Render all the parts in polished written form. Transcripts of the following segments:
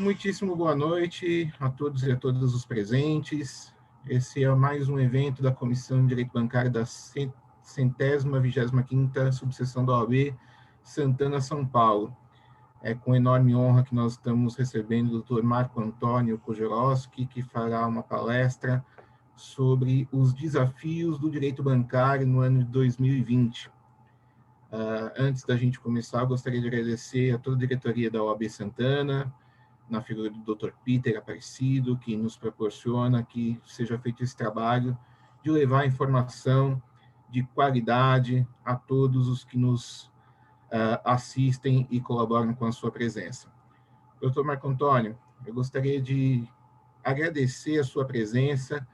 Muitíssimo boa noite a todos e a todas os presentes. Esse é mais um evento da Comissão de Direito Bancário da 125ª subseção da OAB Santana, São Paulo. É com enorme honra que nós estamos recebendo o Dr. Marco Antônio Kojelowski, que fará uma palestra sobre os desafios do direito bancário no ano de 2020. Antes da gente começar, eu gostaria de agradecer a toda a diretoria da OAB Santana, na figura do Dr. Peter Aparecido, que nos proporciona que seja feito esse trabalho de levar informação de qualidade a todos os que nos assistem e colaboram com a sua presença. Dr. Marco Antônio, eu gostaria de agradecer a sua presença.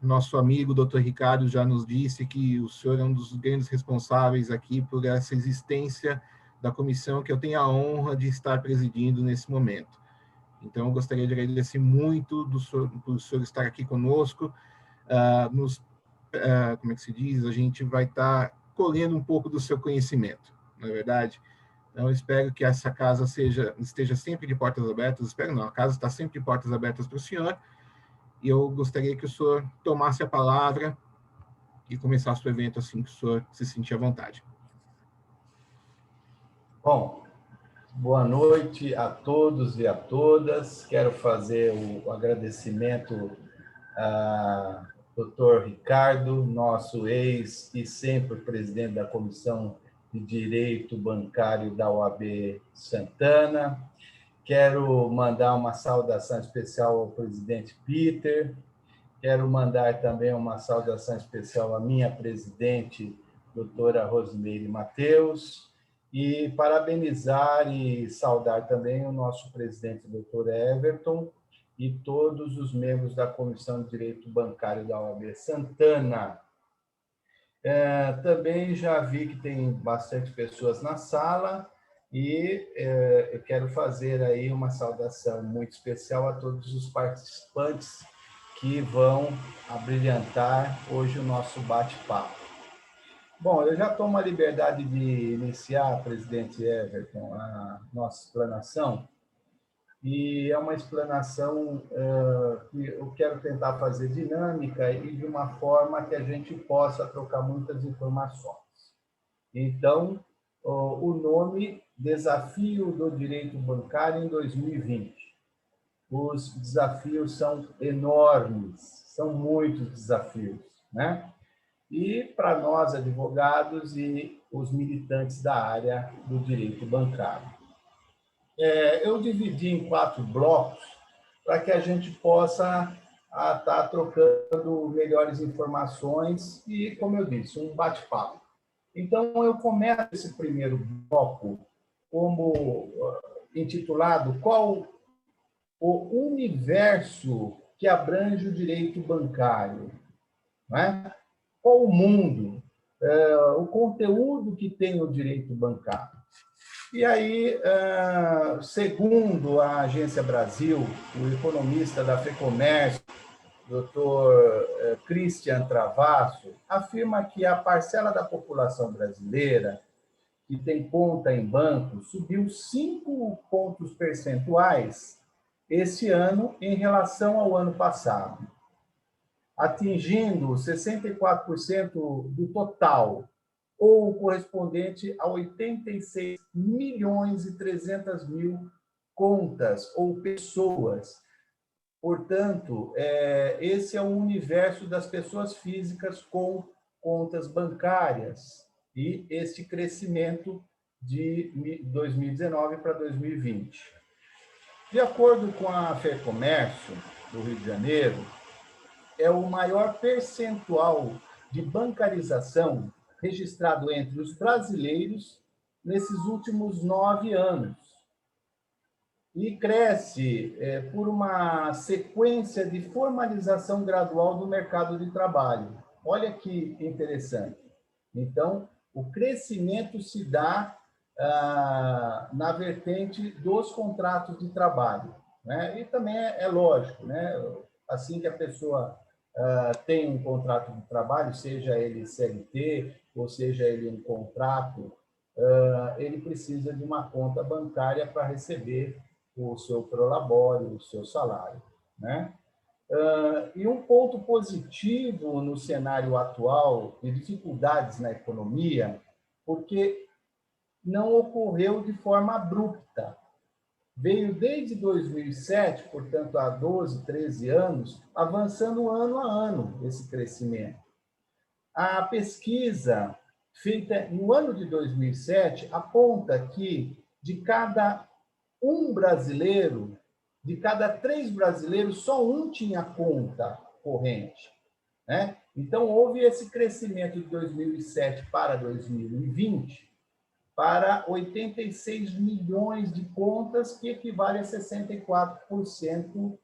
Nosso amigo Dr. Ricardo já nos disse que o senhor é um dos grandes responsáveis aqui por essa existência da comissão que eu tenho a honra de estar presidindo nesse momento. Então, eu gostaria de agradecer muito por o senhor estar aqui conosco. Como é que se diz? A gente vai estar colhendo um pouco do seu conhecimento, não é verdade? Então, eu espero que essa casa esteja sempre de portas abertas. Espero não, a casa está sempre de portas abertas para o senhor. E eu gostaria que o senhor tomasse a palavra e começasse o evento assim que o senhor se sentir à vontade. Bom, boa noite a todos e a todas. Quero fazer o agradecimento a Dr. Ricardo, nosso ex e sempre presidente da Comissão de Direito Bancário da OAB Santana. Quero mandar uma saudação especial ao presidente Peter. Quero mandar também uma saudação especial à minha presidente, doutora Rosimeire Mateus, e parabenizar e saudar também o nosso presidente, doutor Everton, e todos os membros da Comissão de Direito Bancário da OAB Santana. Também já vi que tem bastante pessoas na sala e eu quero fazer aí uma saudação muito especial a todos os participantes que vão abrilhantar hoje o nosso bate-papo. Bom, eu já tomo a liberdade de iniciar, presidente Everton, a nossa explanação, e é uma explanação que eu quero tentar fazer dinâmica e de uma forma que a gente possa trocar muitas informações. Então, o nome Desafio do Direito Bancário em 2020. Os desafios são enormes, são muitos desafios, né? E para nós, advogados e os militantes da área do direito bancário. Eu dividi em 4 blocos para que a gente possa estar trocando melhores informações e, como eu disse, um bate-papo. Então, eu começo esse primeiro bloco como intitulado Qual o universo que abrange o direito bancário, né? Qual o mundo, o conteúdo que tem o direito bancário. E aí, segundo a Agência Brasil, o economista da FEComércio, Dr. Christian Travasso, afirma que a parcela da população brasileira que tem conta em banco subiu 5 pontos percentuais esse ano em relação ao ano passado, atingindo 64% do total, ou correspondente a 86 milhões e 300 mil contas ou pessoas. Portanto, esse é o universo das pessoas físicas com contas bancárias e esse crescimento de 2019 para 2020. De acordo com a FEComércio do Rio de Janeiro, é o maior percentual de bancarização registrado entre os brasileiros nesses últimos 9 anos. E cresce por uma sequência de formalização gradual do mercado de trabalho. Olha que interessante. Então, o crescimento se dá na vertente dos contratos de trabalho, né? E também é lógico, né? Assim que a pessoa tem um contrato de trabalho, seja ele CLT, ou seja ele um contrato, ele precisa de uma conta bancária para receber o seu prolabore, o seu salário, né? E um ponto positivo no cenário atual de dificuldades na economia, porque não ocorreu de forma abrupta. Veio desde 2007, portanto, há 12, 13 anos, avançando ano a ano esse crescimento. A pesquisa feita no ano de 2007 aponta que de cada um brasileiro, de cada 3 brasileiros, só um tinha conta corrente, né? Então, houve esse crescimento de 2007 para 2020 para 86 milhões de contas, que equivale a 64%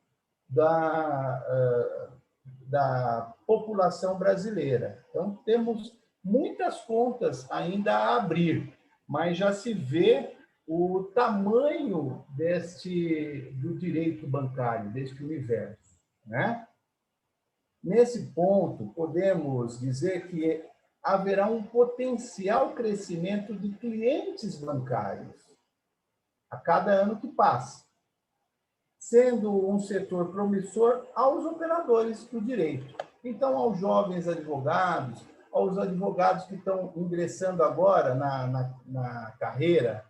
da população brasileira. Então, temos muitas contas ainda a abrir, mas já se vê o tamanho do direito bancário, deste universo, né? Nesse ponto, podemos dizer que haverá um potencial crescimento de clientes bancários a cada ano que passa, sendo um setor promissor aos operadores do direito. Então, aos jovens advogados, aos advogados que estão ingressando agora na carreira,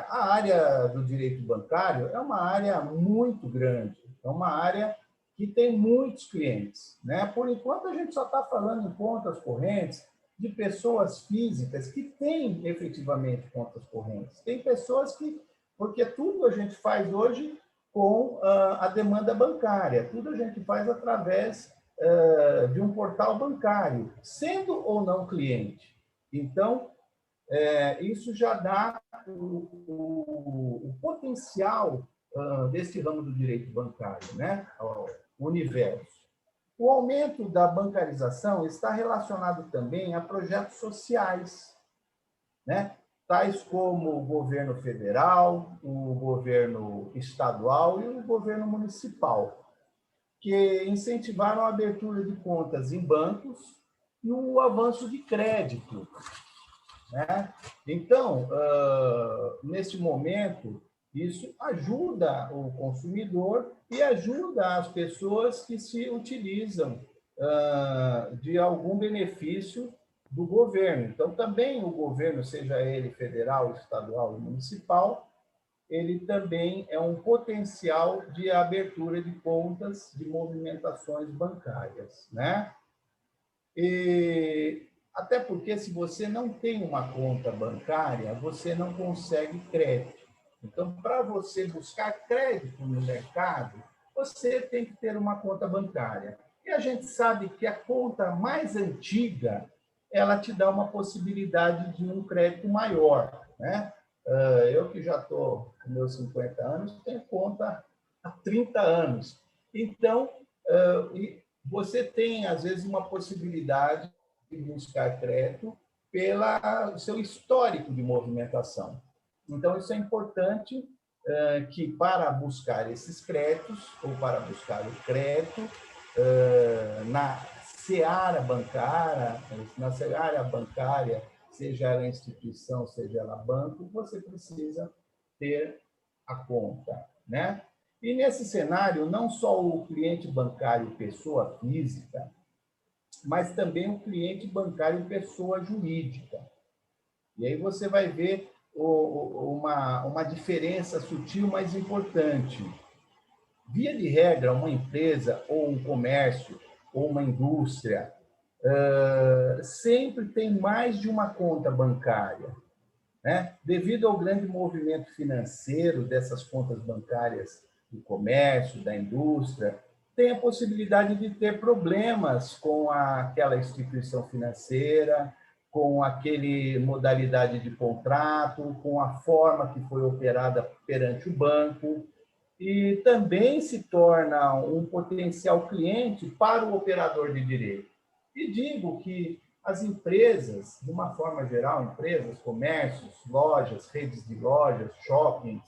a área do direito bancário é uma área muito grande, é uma área que tem muitos clientes, né? Por enquanto, a gente só está falando em contas correntes de pessoas físicas que têm efetivamente contas correntes. Tem pessoas que, porque tudo a gente faz hoje com a demanda bancária, tudo a gente faz através de um portal bancário, sendo ou não cliente. Então, isso já dá o potencial desse ramo do direito bancário, né? O universo. O aumento da bancarização está relacionado também a projetos sociais, né? Tais como o governo federal, o governo estadual e o governo municipal, que incentivaram a abertura de contas em bancos e o avanço de crédito, né? Então, nesse momento, isso ajuda o consumidor e ajuda as pessoas que se utilizam de algum benefício do governo. Então, também o governo, seja ele federal, estadual ou municipal, ele também é um potencial de abertura de contas de movimentações bancárias, né? E até porque, se você não tem uma conta bancária, você não consegue crédito. Então, para você buscar crédito no mercado, você tem que ter uma conta bancária. E a gente sabe que a conta mais antiga, ela te dá uma possibilidade de um crédito maior, né? Eu que já estou com meus 50 anos, tenho conta há 30 anos. Então, você tem, às vezes, uma possibilidade de buscar crédito pelo seu histórico de movimentação. Então, isso é importante, que para buscar esses créditos, ou para buscar o crédito, na seara bancária, seja ela instituição, seja ela banco, você precisa ter a conta, né? E nesse cenário, não só o cliente bancário pessoa física, mas também o cliente bancário pessoa jurídica. E aí você vai ver uma diferença sutil, mas importante. Via de regra, uma empresa ou um comércio ou uma indústria sempre tem mais de uma conta bancária, né? Devido ao grande movimento financeiro dessas contas bancárias do comércio, da indústria, tem a possibilidade de ter problemas com aquela instituição financeira, com aquele modalidade de contrato, com a forma que foi operada perante o banco, e também se torna um potencial cliente para o operador de direito. E digo que as empresas, de uma forma geral, empresas, comércios, lojas, redes de lojas, shoppings,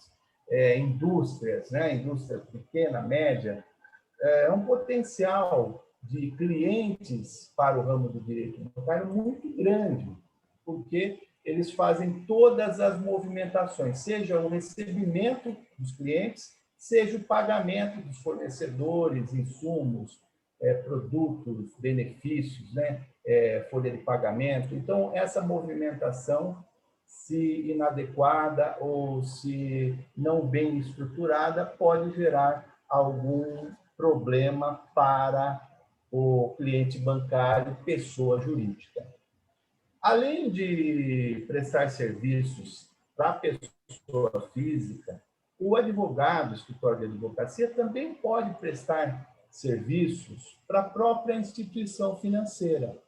indústrias, né? Indústria pequena, média, é um potencial de clientes para o ramo do direito bancário muito grande, porque eles fazem todas as movimentações, seja o recebimento dos clientes, seja o pagamento dos fornecedores, insumos, produtos, benefícios, né? Folha de pagamento. Então, essa movimentação, se inadequada ou se não bem estruturada, pode gerar algum problema para o cliente bancário, pessoa jurídica. Além de prestar serviços para a pessoa física, o advogado, o escritório de advocacia, também pode prestar serviços para a própria instituição financeira,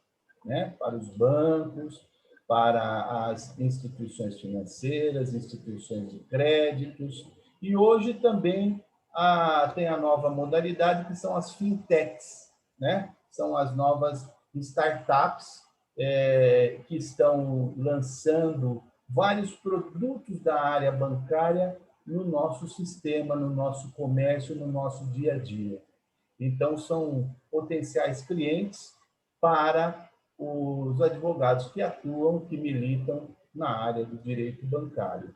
né? Para os bancos, para as instituições financeiras, instituições de créditos, e hoje também tem a nova modalidade, que são as fintechs, né? São as novas startups que estão lançando vários produtos da área bancária no nosso sistema, no nosso comércio, no nosso dia a dia. Então, são potenciais clientes para os advogados que atuam, que militam na área do direito bancário.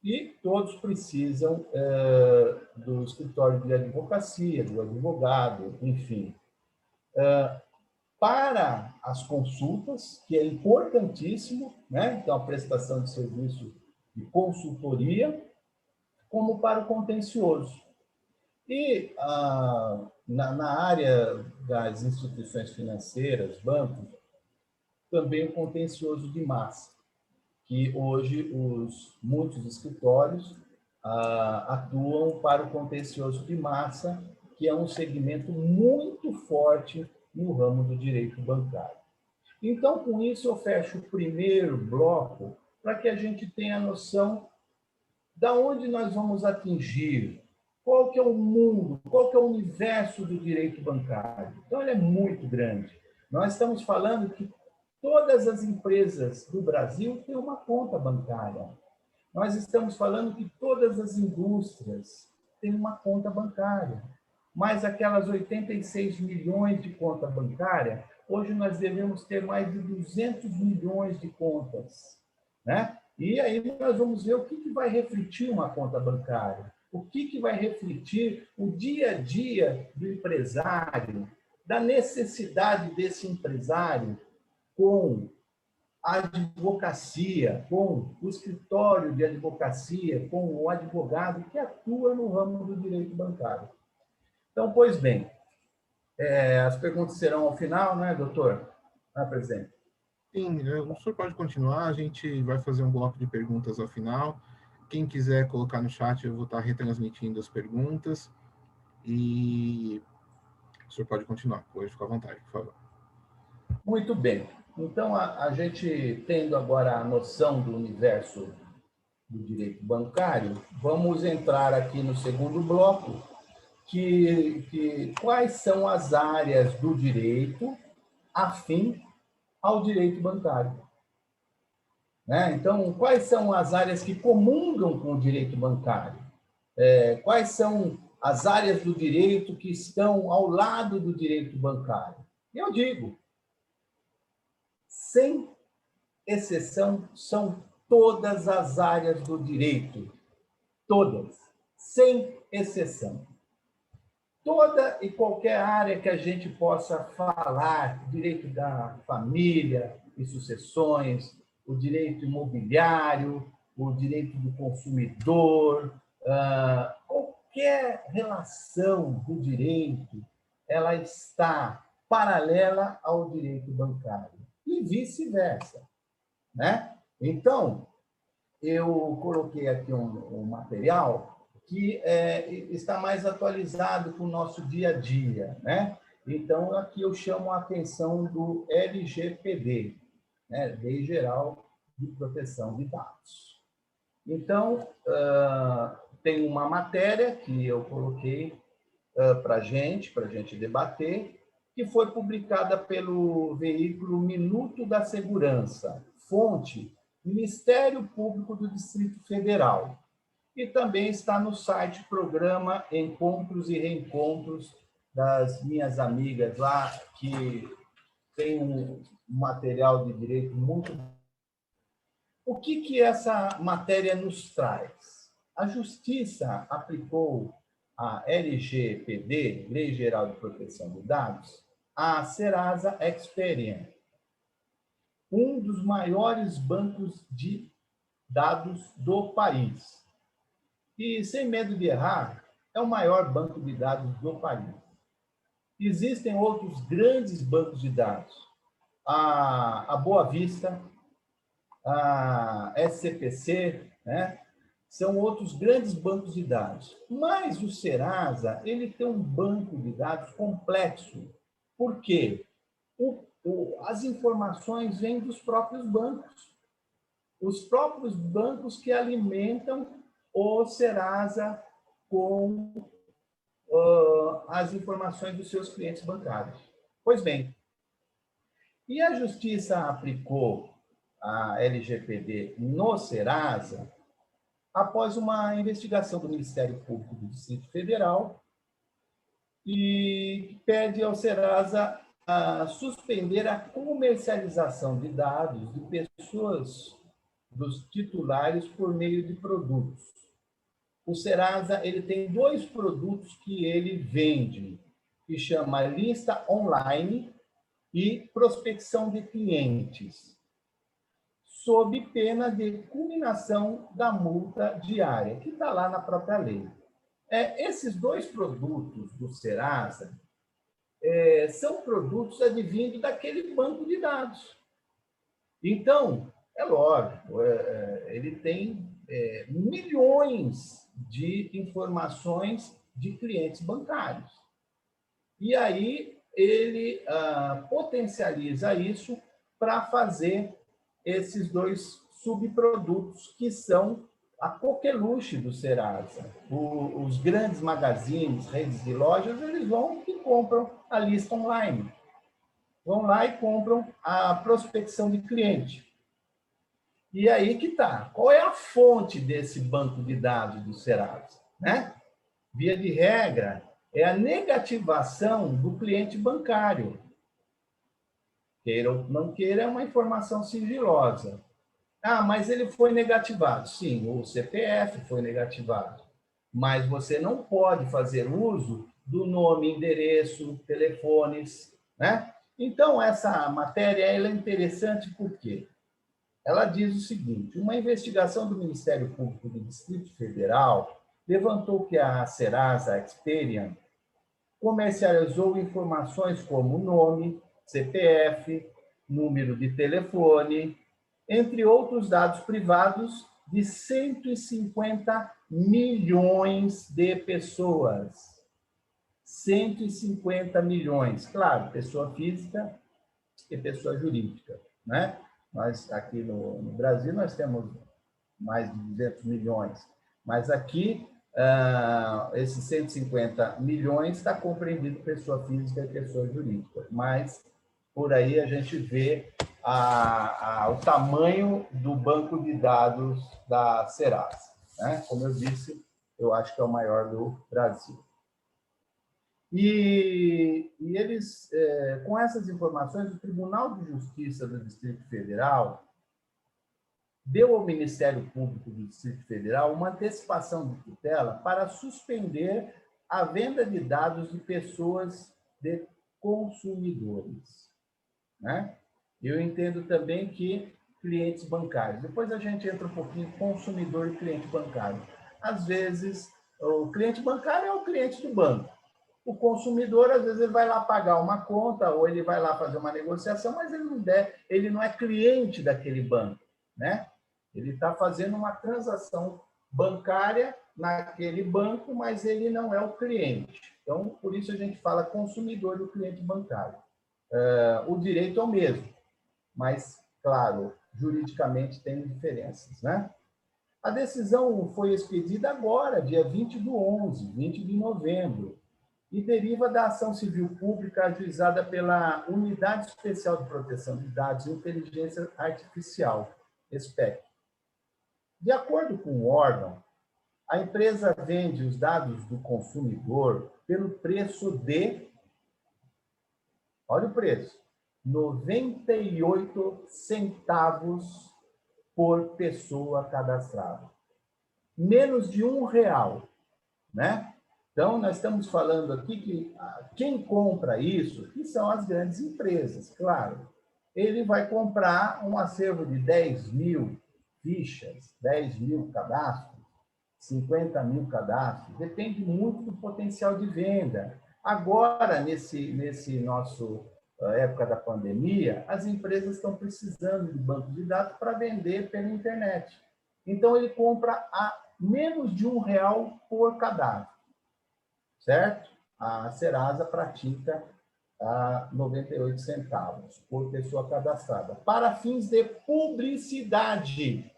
E todos precisam do escritório de advocacia, do advogado, enfim. Para as consultas, que é importantíssimo, né? Então, a prestação de serviço de consultoria, como para o contencioso. E na área das instituições financeiras, bancos, também o contencioso de massa, que hoje muitos escritórios atuam para o contencioso de massa, que é um segmento muito forte no ramo do direito bancário. Então, com isso, eu fecho o primeiro bloco para que a gente tenha noção de onde nós vamos atingir, qual que é o mundo, qual que é o universo do direito bancário. Então, ele é muito grande. Nós estamos falando que todas as empresas do Brasil têm uma conta bancária. Nós estamos falando que todas as indústrias têm uma conta bancária. Mas aquelas 86 milhões de conta bancária, hoje nós devemos ter mais de 200 milhões de contas, né? E aí nós vamos ver o que vai refletir uma conta bancária, o que vai refletir o dia a dia do empresário, da necessidade desse empresário com a advocacia, com o escritório de advocacia, com o advogado que atua no ramo do direito bancário. Então, pois bem, as perguntas serão ao final, né, doutor? Presidente. Sim, o senhor pode continuar, a gente vai fazer um bloco de perguntas ao final. Quem quiser colocar no chat, eu vou estar retransmitindo as perguntas. E o senhor pode continuar, pode ficar à vontade, por favor. Muito bem. Então, a gente tendo agora a noção do universo do direito bancário, vamos entrar aqui no segundo bloco, que quais são as áreas do direito afim ao direito bancário. Né? Então, quais são as áreas que comungam com o direito bancário? Quais são as áreas do direito que estão ao lado do direito bancário? Eu digo, sem exceção, são todas as áreas do direito. Todas, sem exceção. Toda e qualquer área que a gente possa falar, direito da família e sucessões, o direito imobiliário, o direito do consumidor, qualquer relação do direito, ela está paralela ao direito bancário e vice-versa, né? Então, eu coloquei aqui um material que está mais atualizado com o nosso dia a dia, né? Então, aqui eu chamo a atenção do LGPD, né? Lei Geral de Proteção de Dados. Então, tem uma matéria que eu coloquei para a gente debater, que foi publicada pelo veículo Minuto da Segurança, fonte Ministério Público do Distrito Federal. E também está no site Programa Encontros e Reencontros das minhas amigas lá, que tem um material de direito muito. O que essa matéria nos traz? A Justiça aplicou a LGPD, Lei Geral de Proteção de Dados, à Serasa Experian, um dos maiores bancos de dados do país. E, sem medo de errar, é o maior banco de dados do país. Existem outros grandes bancos de dados. A Boa Vista, a SCPC, né? São outros grandes bancos de dados. Mas o Serasa, ele tem um banco de dados complexo. Por quê? As informações vêm dos próprios bancos. Os próprios bancos que alimentam o Serasa com as informações dos seus clientes bancários. Pois bem, e a Justiça aplicou a LGPD no Serasa após uma investigação do Ministério Público do Distrito Federal e pede ao Serasa a suspender a comercialização de dados de pessoas dos titulares por meio de produtos. O Serasa ele tem 2 produtos que ele vende, que chama lista online e prospecção de clientes, sob pena de culminação da multa diária, que está lá na própria lei. Esses 2 produtos do Serasa são produtos advindos daquele banco de dados. Então, é lógico, ele tem milhões de informações de clientes bancários. E aí ele potencializa isso para fazer esses 2 subprodutos que são a coqueluche do Serasa. Os grandes magazines, redes de lojas, eles vão e compram a lista online. Vão lá e compram a prospecção de cliente. E aí que está. Qual é a fonte desse banco de dados do Serasa? Né? Via de regra, é a negativação do cliente bancário. Queira ou não queira, é uma informação sigilosa. Ah, mas ele foi negativado. Sim, o CPF foi negativado. Mas você não pode fazer uso do nome, endereço, telefones, né? Então, essa matéria ela é interessante porque ela diz o seguinte: uma investigação do Ministério Público do Distrito Federal levantou que a Serasa Experian comercializou informações como nome, CPF, número de telefone, entre outros dados privados de 150 milhões de pessoas. 150 milhões. Claro, pessoa física e pessoa jurídica, né? Nós, aqui no Brasil, nós temos mais de 200 milhões. Mas aqui, esses 150 milhões está compreendido pessoa física e pessoa jurídica. Mas, por aí, a gente vê o tamanho do banco de dados da Serasa, né? Como eu disse, eu acho que é o maior do Brasil. E eles, com essas informações, o Tribunal de Justiça do Distrito Federal deu ao Ministério Público do Distrito Federal uma antecipação de tutela para suspender a venda de dados de pessoas, de consumidores, né? Eu entendo também que clientes bancários. Depois a gente entra um pouquinho consumidor e cliente bancário. Às vezes, o cliente bancário é o cliente do banco. O consumidor, às vezes, ele vai lá pagar uma conta ou ele vai lá fazer uma negociação, mas ele não é cliente daquele banco, né? Ele está fazendo uma transação bancária naquele banco, mas ele não é o cliente. Então, por isso a gente fala consumidor do cliente bancário. O direito é o mesmo, mas, claro, juridicamente tem diferenças, né? A decisão foi expedida agora, dia 20 do 11, 20 de novembro, e deriva da ação civil pública ajuizada pela Unidade Especial de Proteção de Dados e Inteligência Artificial, SPEC. De acordo com o órgão, a empresa vende os dados do consumidor pelo preço de, olha o preço, 98 centavos por pessoa cadastrada. Menos de R$1, né? Então, nós estamos falando aqui que quem compra isso, que são as grandes empresas, claro. Ele vai comprar um acervo de 10 mil fichas, 10 mil cadastros, 50 mil cadastros, depende muito do potencial de venda. Agora, nesse nosso época da pandemia, as empresas estão precisando de banco de dados para vender pela internet. Então, ele compra a menos de R$1 por cadastro, certo? A Serasa pratica a 98 centavos por pessoa cadastrada, para fins de publicidade,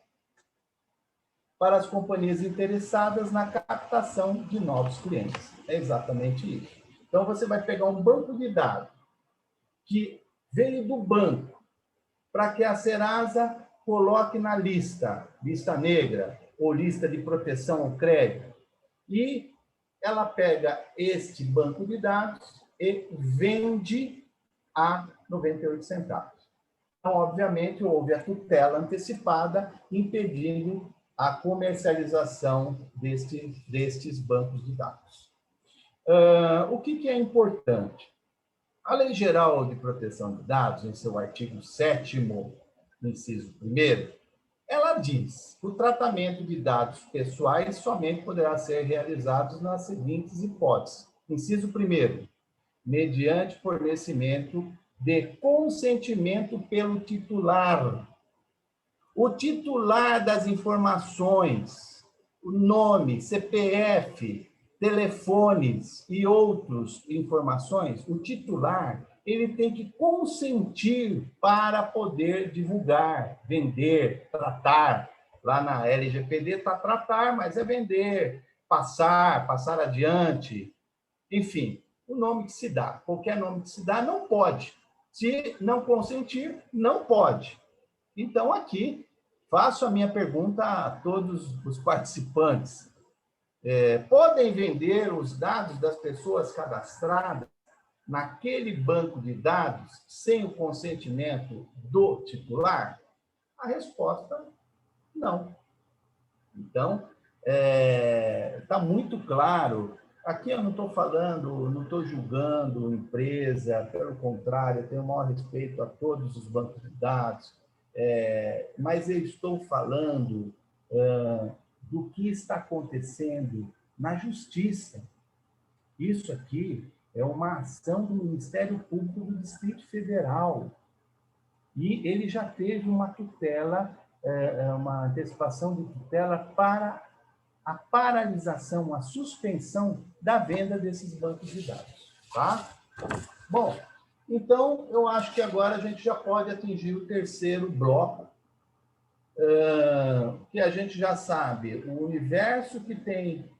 para as companhias interessadas na captação de novos clientes. É exatamente isso. Então, você vai pegar um banco de dados que veio do banco, para que a Serasa coloque na lista negra, ou lista de proteção ao crédito, e ela pega este banco de dados e vende a 98 centavos. Então, obviamente, houve a tutela antecipada, impedindo a comercialização destes bancos de dados. O que é importante? A Lei Geral de Proteção de Dados, em seu artigo 7º, inciso 1º, ela diz que o tratamento de dados pessoais somente poderá ser realizado nas seguintes hipóteses. Inciso 1º, mediante fornecimento de consentimento pelo titular. O titular das informações, o nome, CPF, telefones e outras informações, o titular, ele tem que consentir para poder divulgar, vender, tratar. Lá na LGPD está tratar, mas é vender, passar adiante, enfim, o nome que se dá, qualquer nome que se dá, não pode. Se não consentir, não pode. Então, aqui, faço a minha pergunta a todos os participantes. Podem vender os dados das pessoas cadastradas naquele banco de dados sem o consentimento do titular? A resposta, não. Então, está muito claro. Aqui eu não estou falando, não estou julgando empresa, pelo contrário, eu tenho o maior respeito a todos os bancos de dados, mas eu estou falando do que está acontecendo na justiça. Isso aqui é uma ação do Ministério Público do Distrito Federal. E ele já teve uma tutela, uma antecipação de tutela para a paralisação, a suspensão da venda desses bancos de dados. Tá? Bom, então eu acho que agora a gente já pode atingir o terceiro bloco, que a gente já sabe o universo que tem,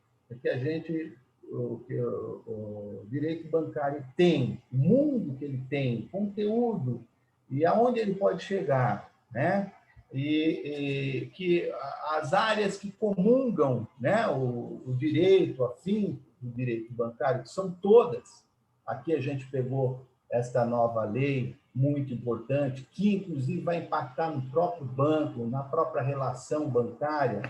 que a gente, o direito bancário tem, o mundo que ele tem, conteúdo, e aonde ele pode chegar, né? E que as áreas que comungam, né, o direito afim do direito bancário, que são todas. Aqui a gente pegou esta nova lei, muito importante, que inclusive vai impactar no próprio banco, na própria relação bancária.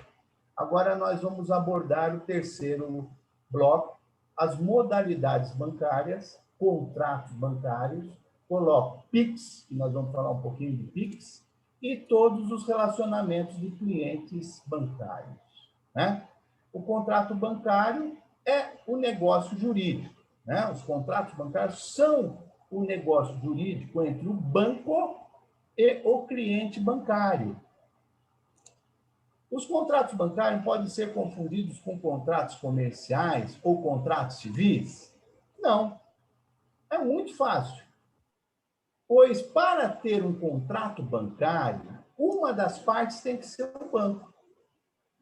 Agora nós vamos abordar o terceiro bloco, as modalidades bancárias, contratos bancários, coloco PIX, que nós vamos falar um pouquinho de PIX, e todos os relacionamentos de clientes bancários, né? O contrato bancário é o negócio jurídico, né? Os contratos bancários são o negócio jurídico entre o banco e o cliente bancário. Os contratos bancários podem ser confundidos com contratos comerciais ou contratos civis? Não. É muito fácil. Pois, para ter um contrato bancário, uma das partes tem que ser o banco.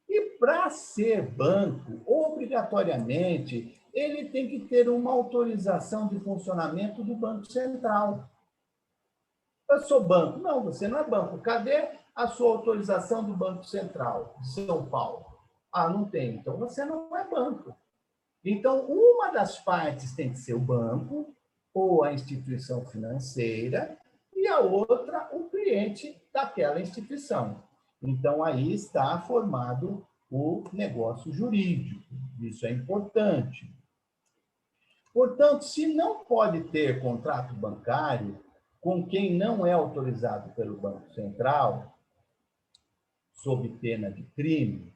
E, para ser banco, obrigatoriamente, ele tem que ter uma autorização de funcionamento do Banco Central. Eu sou banco. Não, você não é banco. Cadê a sua autorização do Banco Central de São Paulo? Ah, não tem. Então, você não é banco. Então, uma das partes tem que ser o banco, ou a instituição financeira, e a outra, o cliente daquela instituição. Então, aí está formado o negócio jurídico. Isso é importante. Portanto, se não pode ter contrato bancário com quem não é autorizado pelo Banco Central, sob pena de crime,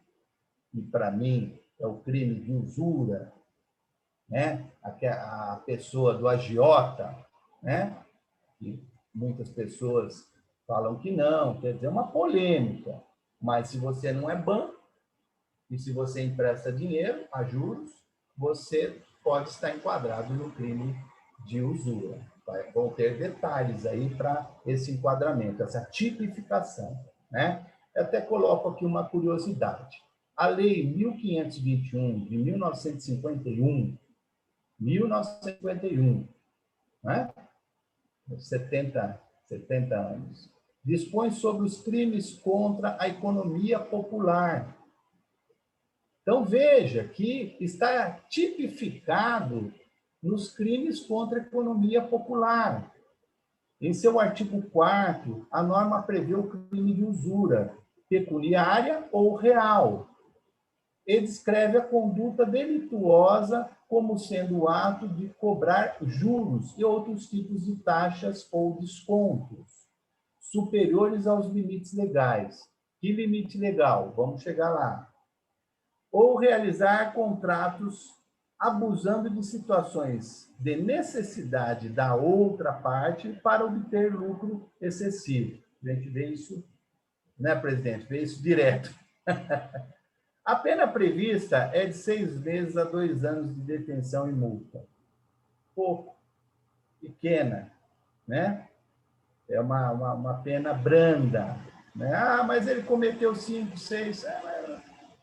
e para mim é o crime de usura, né? A pessoa do agiota, né? E muitas pessoas falam que não, quer dizer, é uma polêmica. Mas se você não é banco, e se você empresta dinheiro a juros, você pode estar enquadrado no crime de usura. Vão ter detalhes aí para esse enquadramento, essa tipificação, né? Eu até coloco aqui uma curiosidade. A Lei 1521 de 1951, né? 70 anos, dispõe sobre os crimes contra a economia popular. Então, veja que está tipificado nos crimes contra a economia popular. Em seu artigo 4º, a norma prevê o crime de usura pecuniária ou real e descreve a conduta delituosa como sendo o ato de cobrar juros e outros tipos de taxas ou descontos superiores aos limites legais. Que limite legal? Vamos chegar lá. Ou realizar contratos abusando de situações de necessidade da outra parte para obter lucro excessivo. A gente vê isso, né, presidente? Vê isso direto. A pena prevista é de 6 meses a 2 anos de detenção e multa. Pouco, pequena, né? É uma pena branda. Né? Ah, mas ele cometeu 5, 6...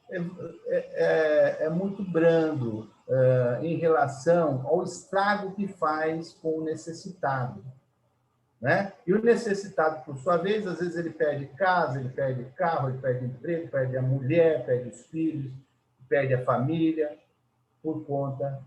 É muito brando em relação ao estrago que faz com o necessitado. Né? E o necessitado, por sua vez, às vezes ele perde casa, ele perde carro, ele perde emprego, perde a mulher, perde os filhos, perde a família, por conta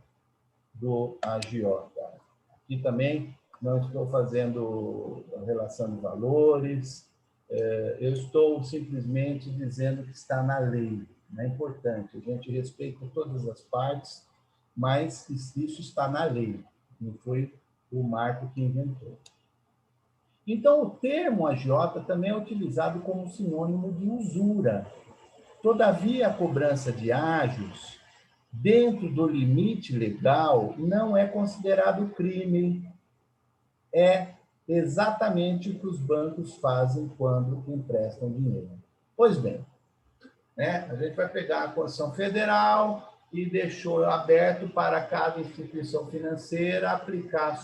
do agiota. Aqui também não estou fazendo relação de valores, eu estou simplesmente dizendo que está na lei. É importante, a gente respeita todas as partes, mas isso está na lei, não foi o Marco que inventou. Então, o termo agiota também é utilizado como sinônimo de usura. Todavia, a cobrança de ágios, dentro do limite legal, não é considerado crime. É exatamente o que os bancos fazem quando emprestam dinheiro. Pois bem, né? A gente vai pegar a Constituição Federal e deixou aberto para cada instituição financeira aplicar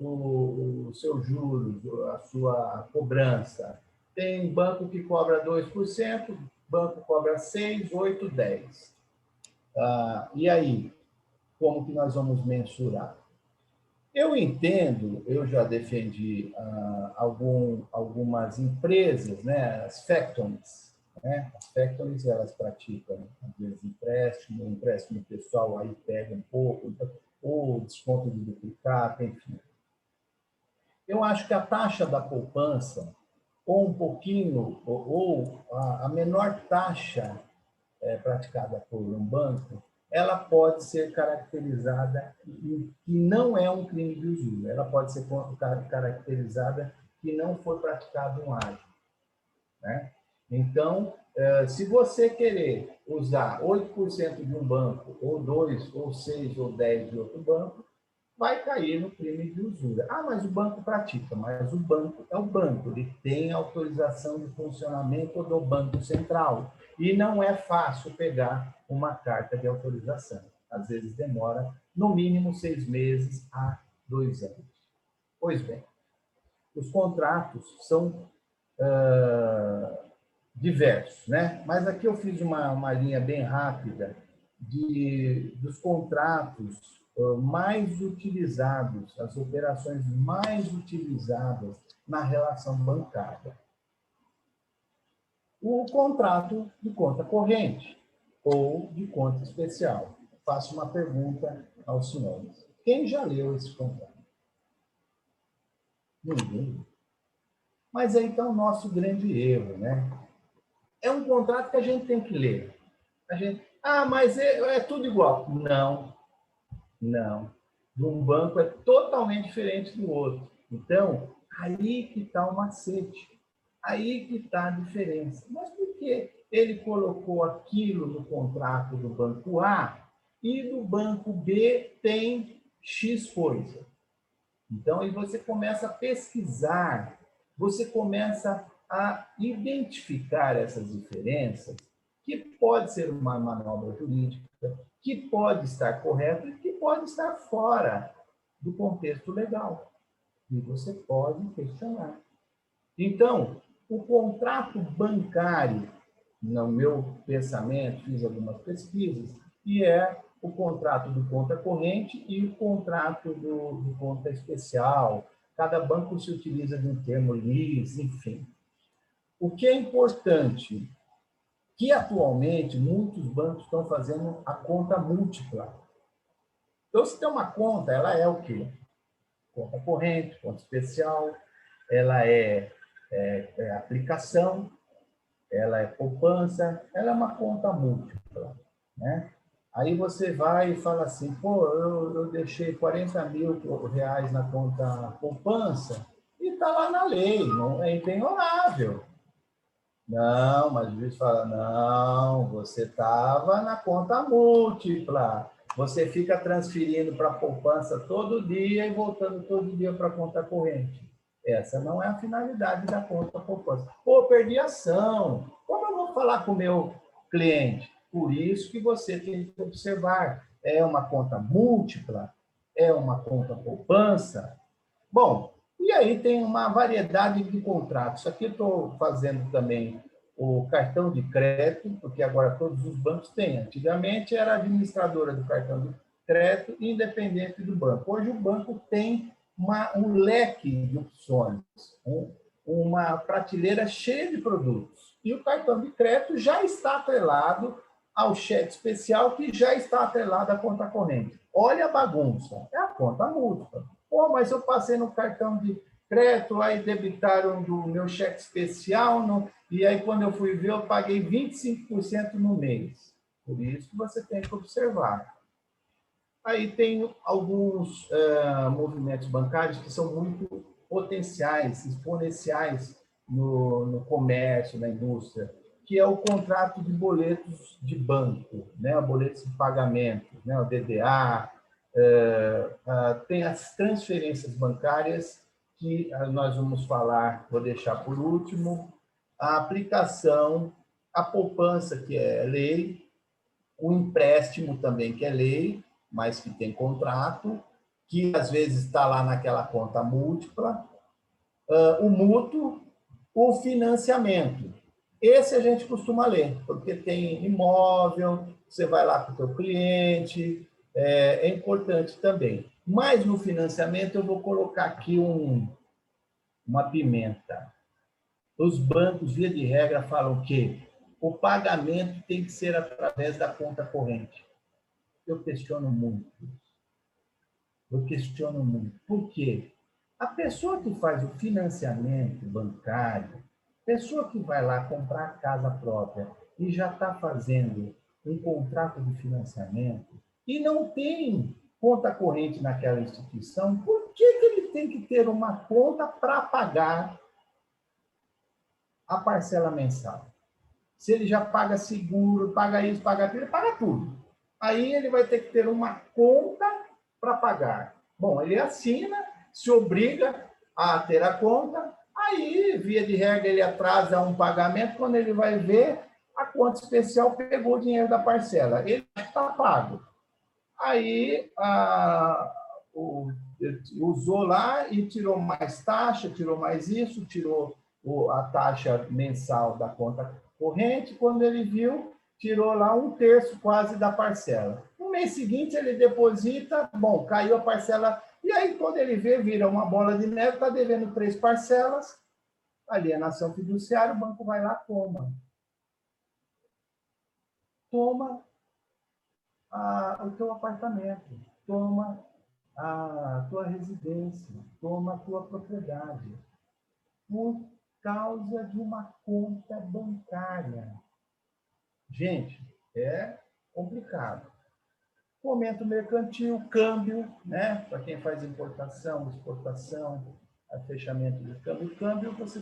o seu juros, a sua cobrança. Tem banco que cobra 2%, banco cobra 6%, 8%, 10%. E aí, como que nós vamos mensurar? Eu entendo, eu já defendi algumas empresas, né, as factories, né? As factories, elas praticam, às vezes, empréstimo pessoal, aí pega um pouco, ou desconto de duplicata, enfim. Eu acho que a taxa da poupança, ou um pouquinho, ou a menor taxa praticada por um banco, ela pode ser caracterizada que não é um crime de usura. Ela pode ser caracterizada que não foi praticado um ágio. Né? Então, se você querer usar 8% de um banco, ou 2%, ou 6%, ou 10% de outro banco, vai cair no crime de usura. Ah, mas o banco pratica. Mas o banco é o banco. Ele tem autorização de funcionamento do Banco Central. E não é fácil pegar uma carta de autorização. Às vezes demora, no mínimo, 6 meses a 2 anos. Pois bem, os contratos são diversos, né? Mas aqui eu fiz uma linha bem rápida dos contratos mais utilizados, as operações mais utilizadas na relação bancária. O contrato de conta corrente ou de conta especial. Faço uma pergunta aos senhores. Quem já leu esse contrato? Ninguém. Mas aí está o nosso grande erro, né? é um contrato que a gente tem que ler. Mas é tudo igual. Não, não. De um banco é totalmente diferente do outro. Então, aí que está o macete. Aí que está a diferença. Mas por que ele colocou aquilo no contrato do banco A e do banco B tem X coisa? Então, aí você começa a pesquisar, você começa a identificar essas diferenças, que pode ser uma manobra jurídica, que pode estar correta e que pode estar fora do contexto legal. E você pode questionar. Então, o contrato bancário, no meu pensamento, fiz algumas pesquisas, e é o contrato do conta corrente e o contrato do conta especial. Cada banco se utiliza de um termo LIS, enfim. O que é importante, que atualmente muitos bancos estão fazendo a conta múltipla. Então, se tem uma conta, ela é o quê? Conta corrente, conta especial, ela é aplicação, ela é poupança, ela é uma conta múltipla, né? Aí você vai e fala assim, pô, eu deixei 40 mil reais na conta poupança e está lá na lei, não é impenhorável. Não, mas o juiz fala, não, você estava na conta múltipla. Você fica transferindo para a poupança todo dia e voltando todo dia para a conta corrente. Essa não é a finalidade da conta poupança. Pô, perdi a ação. Como eu vou falar com o meu cliente? Por isso que você tem que observar. É uma conta múltipla? É uma conta poupança? Bom, e aí tem uma variedade de contratos. Aqui eu estou fazendo também o cartão de crédito, porque agora todos os bancos têm. Antigamente era administradora do cartão de crédito, independente do banco. Hoje o banco tem um leque de opções, uma prateleira cheia de produtos. E o cartão de crédito já está atrelado ao cheque especial, que já está atrelado à conta corrente. Olha a bagunça, é a conta múltipla. Pô, mas eu passei no cartão de crédito, aí debitaram do meu cheque especial, e aí quando eu fui ver, eu paguei 25% no mês. Por isso que você tem que observar. Aí tem alguns movimentos bancários que são muito potenciais, exponenciais no comércio, na indústria, que é o contrato de boletos de banco, né? Boletos de pagamento, né? O DDA, tem as transferências bancárias, que nós vamos falar, vou deixar por último, a aplicação, a poupança, que é lei, o empréstimo também, que é lei, mas que tem contrato, que às vezes está lá naquela conta múltipla, o mútuo, o financiamento. Esse a gente costuma ler, porque tem imóvel, você vai lá com o teu cliente, é importante também. Mas no financiamento eu vou colocar aqui uma pimenta. Os bancos, via de regra, falam que o pagamento tem que ser através da conta corrente. Eu questiono muito. Eu questiono muito. Por quê? A pessoa que faz o financiamento bancário, pessoa que vai lá comprar a casa própria e já está fazendo um contrato de financiamento e não tem conta corrente naquela instituição, por que ele tem que ter uma conta para pagar a parcela mensal? Se ele já paga seguro, paga isso, paga aquilo, ele paga tudo. Aí ele vai ter que ter uma conta para pagar. Bom, ele assina, se obriga a ter a conta, aí, via de regra, ele atrasa um pagamento, quando ele vai ver, a conta especial pegou o dinheiro da parcela. Ele está pago. Aí, usou lá e tirou mais taxa, tirou mais isso, tirou a taxa mensal da conta corrente. Quando ele viu, tirou lá 1/3 quase da parcela. No mês seguinte, ele deposita, bom, caiu a parcela. E aí, quando ele vê, vira uma bola de neve, está devendo 3 parcelas, alienação fiduciária, o banco vai lá, toma o teu apartamento, toma a tua residência, toma a tua propriedade, por causa de uma conta bancária. Gente, é complicado. Momento mercantil, câmbio, né? Para quem faz importação, exportação, fechamento de câmbio. Câmbio, você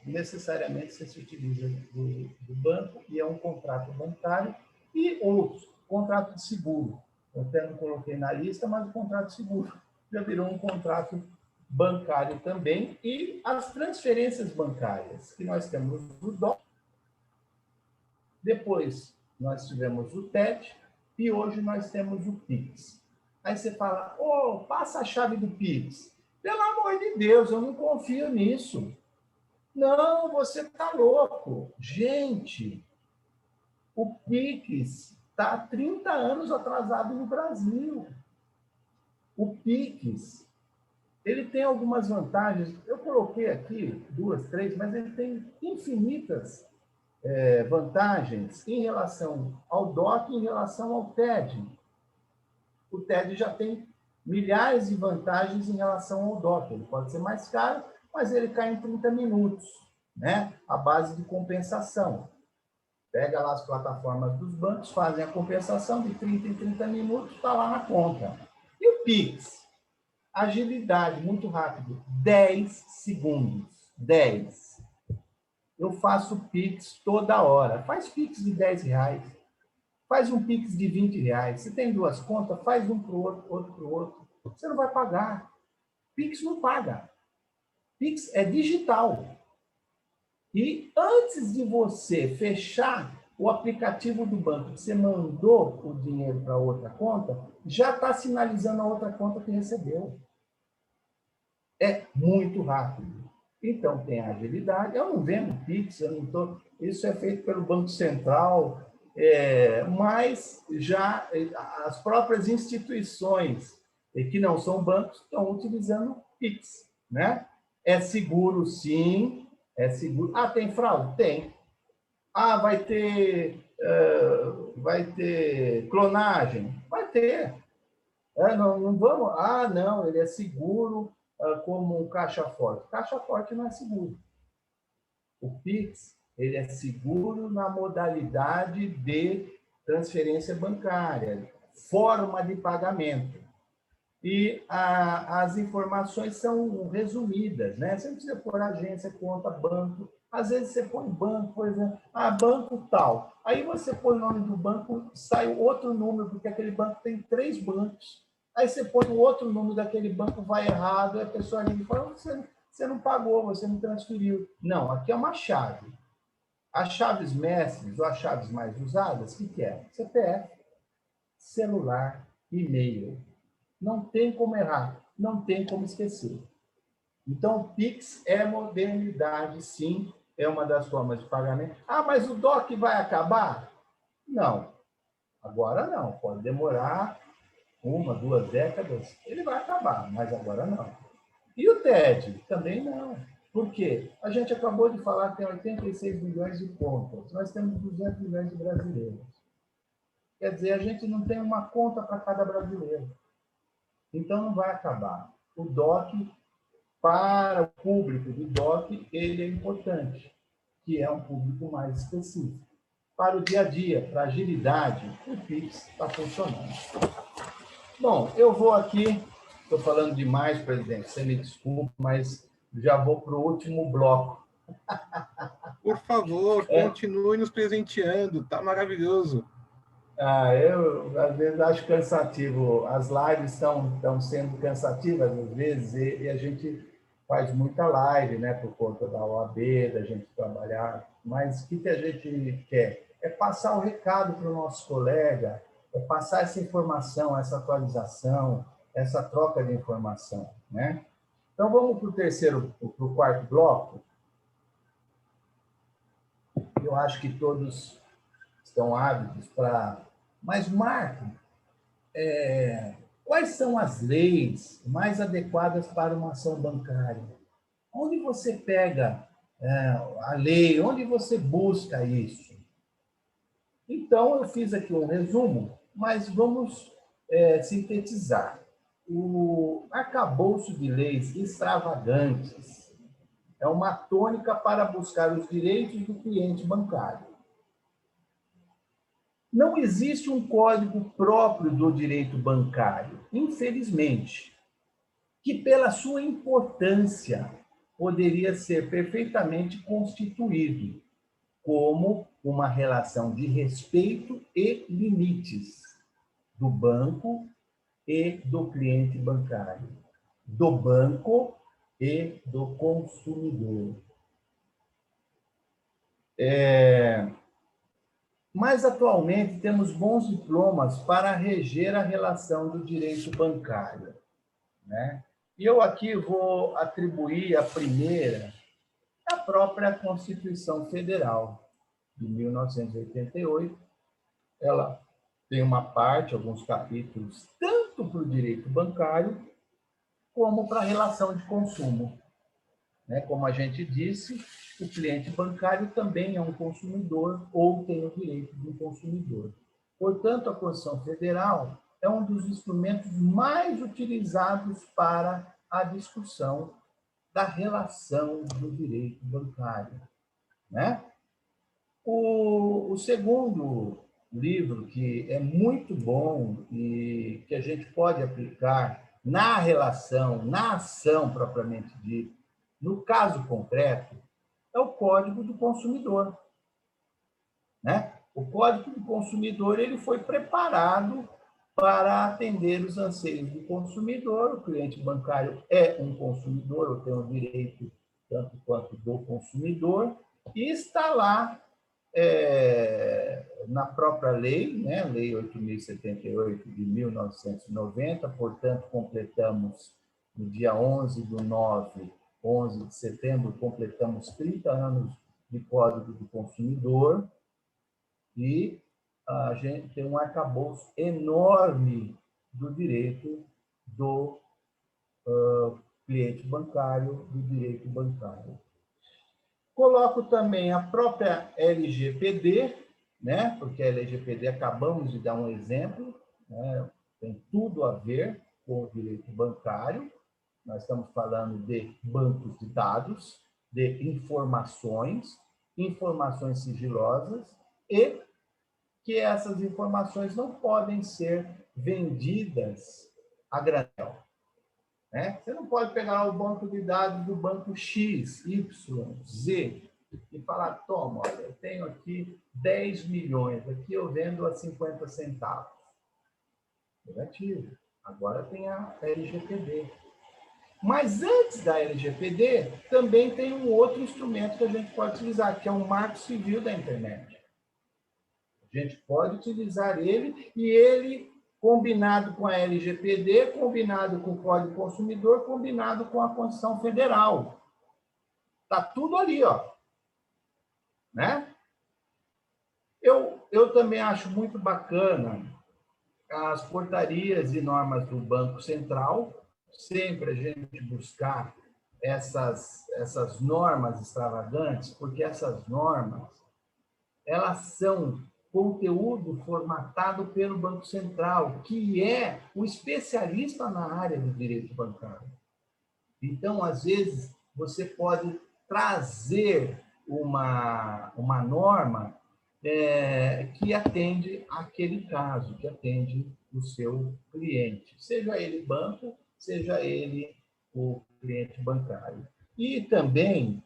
necessariamente você se utiliza do banco e é um contrato bancário e outros, contrato de seguro. Eu até não coloquei na lista, mas o contrato de seguro já virou um contrato bancário também. E as transferências bancárias, que nós temos o DOC, depois nós tivemos o TED e hoje nós temos o Pix. Aí você fala, passa a chave do Pix. Pelo amor de Deus, eu não confio nisso. Não, você está louco. Gente, o Pix está há 30 anos atrasado no Brasil. O Pix, ele tem algumas vantagens. Eu coloquei aqui 2, 3, mas ele tem infinitas vantagens em relação ao DOC e em relação ao TED. O TED já tem milhares de vantagens em relação ao DOC. Ele pode ser mais caro, mas ele cai em 30 minutos, né? A base de compensação. Pega lá as plataformas dos bancos, fazem a compensação de 30 em 30 minutos, está lá na conta. E o Pix? Agilidade, muito rápido. 10 segundos. 10. Eu faço Pix toda hora. Faz Pix de R$10. Faz um Pix de R$20. Se tem 2 contas, faz um para o outro, outro para o outro. Você não vai pagar. Pix não paga. Pix é digital. E antes de você fechar o aplicativo do banco, que você mandou o dinheiro para outra conta, já está sinalizando a outra conta que recebeu. É muito rápido. Então, tem agilidade. Eu não vendo Pix, eu não tô... Isso é feito pelo Banco Central, mas já as próprias instituições que não são bancos estão utilizando Pix, né? É seguro, sim, é seguro. Ah, tem fraude? Tem. Ah, vai ter clonagem? Vai ter. Não vamos... Ah, não, ele é seguro como um caixa forte. Caixa forte não é seguro. O Pix, ele é seguro na modalidade de transferência bancária, forma de pagamento. E as informações são resumidas, né? Você não precisa pôr agência, conta, banco. Às vezes você põe banco, por exemplo, banco tal. Aí você põe o nome do banco, sai outro número, porque aquele banco tem 3 bancos. Aí você põe o outro número daquele banco, vai errado, e a pessoa liga e fala, você não pagou, você não transferiu. Não, aqui é uma chave. As chaves mestres ou as chaves mais usadas, o que é? CPF, celular, e-mail. Não tem como errar, não tem como esquecer. Então, o Pix é modernidade, sim, é uma das formas de pagamento. Ah, mas o DOC vai acabar? Não, agora não. Pode demorar 1, 2 décadas, ele vai acabar, mas agora não. E o TED? Também não. Por quê? A gente acabou de falar que tem 86 milhões de contas. Nós temos 200 milhões de brasileiros. Quer dizer, a gente não tem uma conta para cada brasileiro. Então, não vai acabar. O DOC, para o público do DOC, ele é importante, que é um público mais específico. Para o dia a dia, para a agilidade, o Pix está funcionando. Bom, eu vou aqui, estou falando demais, presidente, você me desculpe, mas já vou para o último bloco. Por favor, continue nos presenteando, tá maravilhoso. Eu, às vezes, acho cansativo. As lives estão sendo cansativas, às vezes, e a gente faz muita live, né, por conta da OAB, da gente trabalhar. Mas o que a gente quer? É passar o recado para o nosso colega, é passar essa informação, essa atualização, essa troca de informação, né? Então, vamos para o quarto bloco. Eu acho que todos estão ávidos para... Mas, Marco, quais são as leis mais adequadas para uma ação bancária? Onde você pega a lei? Onde você busca isso? Então, eu fiz aqui um resumo, mas vamos sintetizar. O arcabouço de leis extravagantes É uma tônica para buscar os direitos do cliente bancário. Não existe um código próprio do direito bancário, infelizmente, que pela sua importância poderia ser perfeitamente constituído como uma relação de respeito e limites do banco e do cliente bancário, do banco e do consumidor. Mas, atualmente, temos bons diplomas para reger a relação do direito bancário, né? E eu aqui vou atribuir a primeira à própria Constituição Federal, de 1988. Ela tem uma parte, alguns capítulos, tanto para o direito bancário, como para a relação de consumo. Como a gente disse, o cliente bancário também é um consumidor ou tem o direito de um consumidor. Portanto, a Constituição Federal é um dos instrumentos mais utilizados para a discussão da relação do direito bancário, né? O segundo livro, que é muito bom e que a gente pode aplicar na relação, na ação propriamente dita, no caso concreto, é o Código do Consumidor, né? O Código do Consumidor ele foi preparado para atender os anseios do consumidor. O cliente bancário é um consumidor, ou tem o direito tanto quanto do consumidor, e está lá na própria lei, né? Lei 8.078 de 1990, portanto, completamos no dia 11 de setembro, completamos 30 anos de Código do Consumidor e a gente tem um arcabouço enorme do direito do cliente bancário, do direito bancário. Coloco também a própria LGPD, né? Porque a LGPD, acabamos de dar um exemplo, né? Tem tudo a ver com o direito bancário. Nós estamos falando de bancos de dados, de informações sigilosas, e que essas informações não podem ser vendidas a granel. Você não pode pegar o banco de dados do banco X, Y, Z e falar, toma, olha, eu tenho aqui 10 milhões, aqui eu vendo a 50 centavos. Negativo. Agora tem a LGPD. Mas antes da LGPD, também tem um outro instrumento que a gente pode utilizar, que é o Marco Civil da Internet. A gente pode utilizar ele, e ele, combinado com a LGPD, combinado com o Código do Consumidor, combinado com a Constituição Federal. Está tudo ali, ó. Né? Eu também acho muito bacana as portarias e normas do Banco Central, sempre a gente buscar essas normas extravagantes, porque essas normas, elas são conteúdo formatado pelo Banco Central, que é o especialista na área do direito bancário. Então, às vezes, você pode trazer uma norma que atende aquele caso, que atende o seu cliente, seja ele banco, seja ele o cliente bancário. E também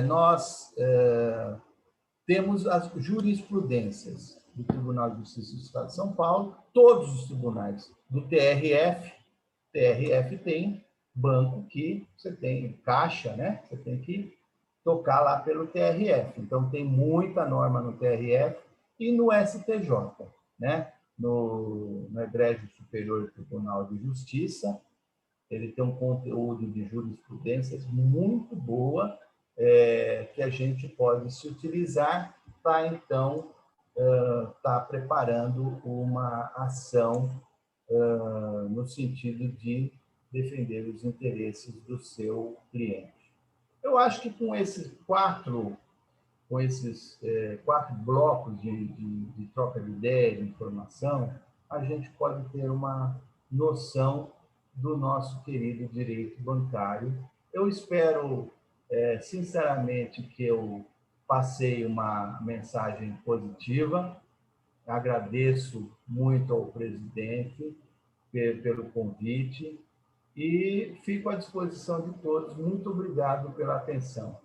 nós temos as jurisprudências do Tribunal de Justiça do Estado de São Paulo, todos os tribunais do TRF tem banco que você tem caixa, né? Você tem que tocar lá pelo TRF. Então, tem muita norma no TRF e no STJ, né? No Egrégio Superior Tribunal de Justiça, ele tem um conteúdo de jurisprudências muito boa, que a gente pode se utilizar para, então, estar preparando uma ação no sentido de defender os interesses do seu cliente. Eu acho que com esses quatro blocos de troca de ideia, de informação, a gente pode ter uma noção do nosso querido direito bancário eu espero, sinceramente, que eu passei uma mensagem positiva. Agradeço muito ao presidente pelo convite e fico à disposição de todos. Muito obrigado pela atenção.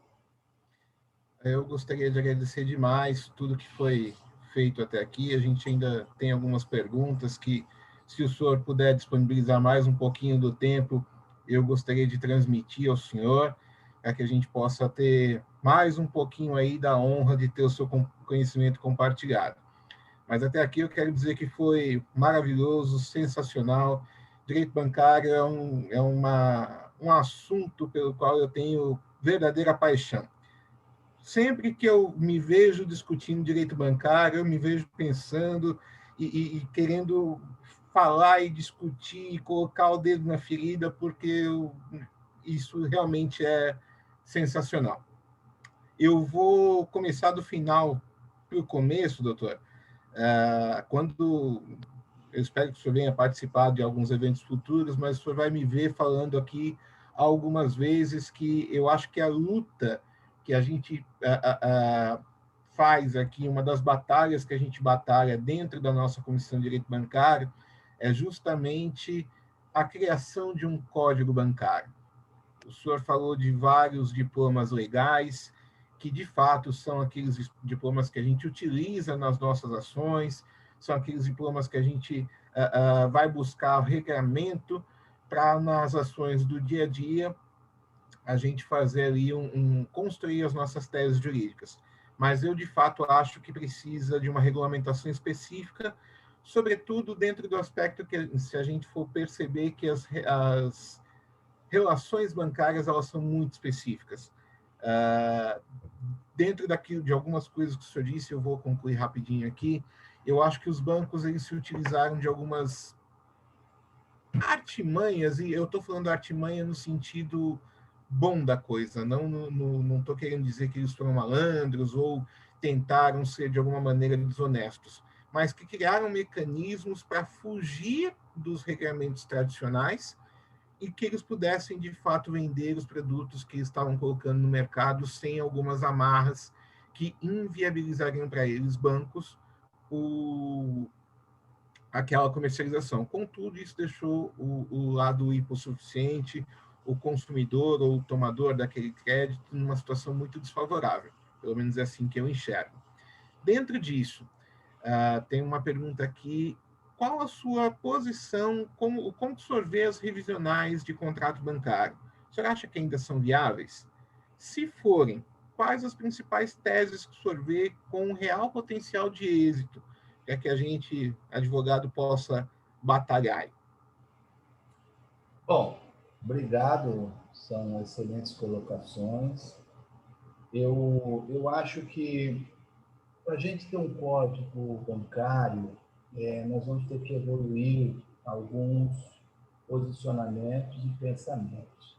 Eu gostaria de agradecer demais tudo que foi feito até aqui. A gente ainda tem algumas perguntas que, se o senhor puder disponibilizar mais um pouquinho do tempo, eu gostaria de transmitir ao senhor, para que a gente possa ter mais um pouquinho aí da honra de ter o seu conhecimento compartilhado. Mas até aqui eu quero dizer que foi maravilhoso, sensacional. Direito bancário é um assunto pelo qual eu tenho verdadeira paixão. Sempre que eu me vejo discutindo direito bancário, eu me vejo pensando e querendo falar e discutir e colocar o dedo na ferida, porque isso realmente é sensacional. Eu vou começar do final para o começo, doutor. Quando eu espero que o senhor venha participar de alguns eventos futuros, mas o senhor vai me ver falando aqui algumas vezes que eu acho que a luta que a gente faz aqui, uma das batalhas que a gente batalha dentro da nossa Comissão de Direito Bancário, é justamente a criação de um código bancário. O senhor falou de vários diplomas legais, que de fato são aqueles diplomas que a gente utiliza nas nossas ações, são aqueles diplomas que a gente vai buscar o regramento para, nas ações do dia a dia, a gente fazer ali construir as nossas teses jurídicas. Mas eu, de fato, acho que precisa de uma regulamentação específica, sobretudo dentro do aspecto que, se a gente for perceber que as relações bancárias, elas são muito específicas. Dentro daquilo, de algumas coisas que o senhor disse, eu vou concluir rapidinho aqui, eu acho que os bancos, eles se utilizaram de algumas artimanhas, e eu estou falando artimanha no sentido bom da coisa, não estou querendo dizer que eles foram malandros ou tentaram ser de alguma maneira desonestos, mas que criaram mecanismos para fugir dos regulamentos tradicionais e que eles pudessem, de fato, vender os produtos que estavam colocando no mercado sem algumas amarras que inviabilizariam para eles, bancos, aquela comercialização. Contudo, isso deixou o lado hipossuficiente, o consumidor ou o tomador daquele crédito numa situação muito desfavorável. Pelo menos é assim que eu enxergo. Dentro disso, tem uma pergunta aqui: qual a sua posição, como o senhor vê as revisionais de contrato bancário? O senhor acha que ainda são viáveis? Se forem, quais as principais teses que o senhor vê com real potencial de êxito, para que a gente, advogado, possa batalhar? Bom, obrigado, são excelentes colocações. Eu acho que para a gente ter um código bancário, nós vamos ter que evoluir alguns posicionamentos e pensamentos.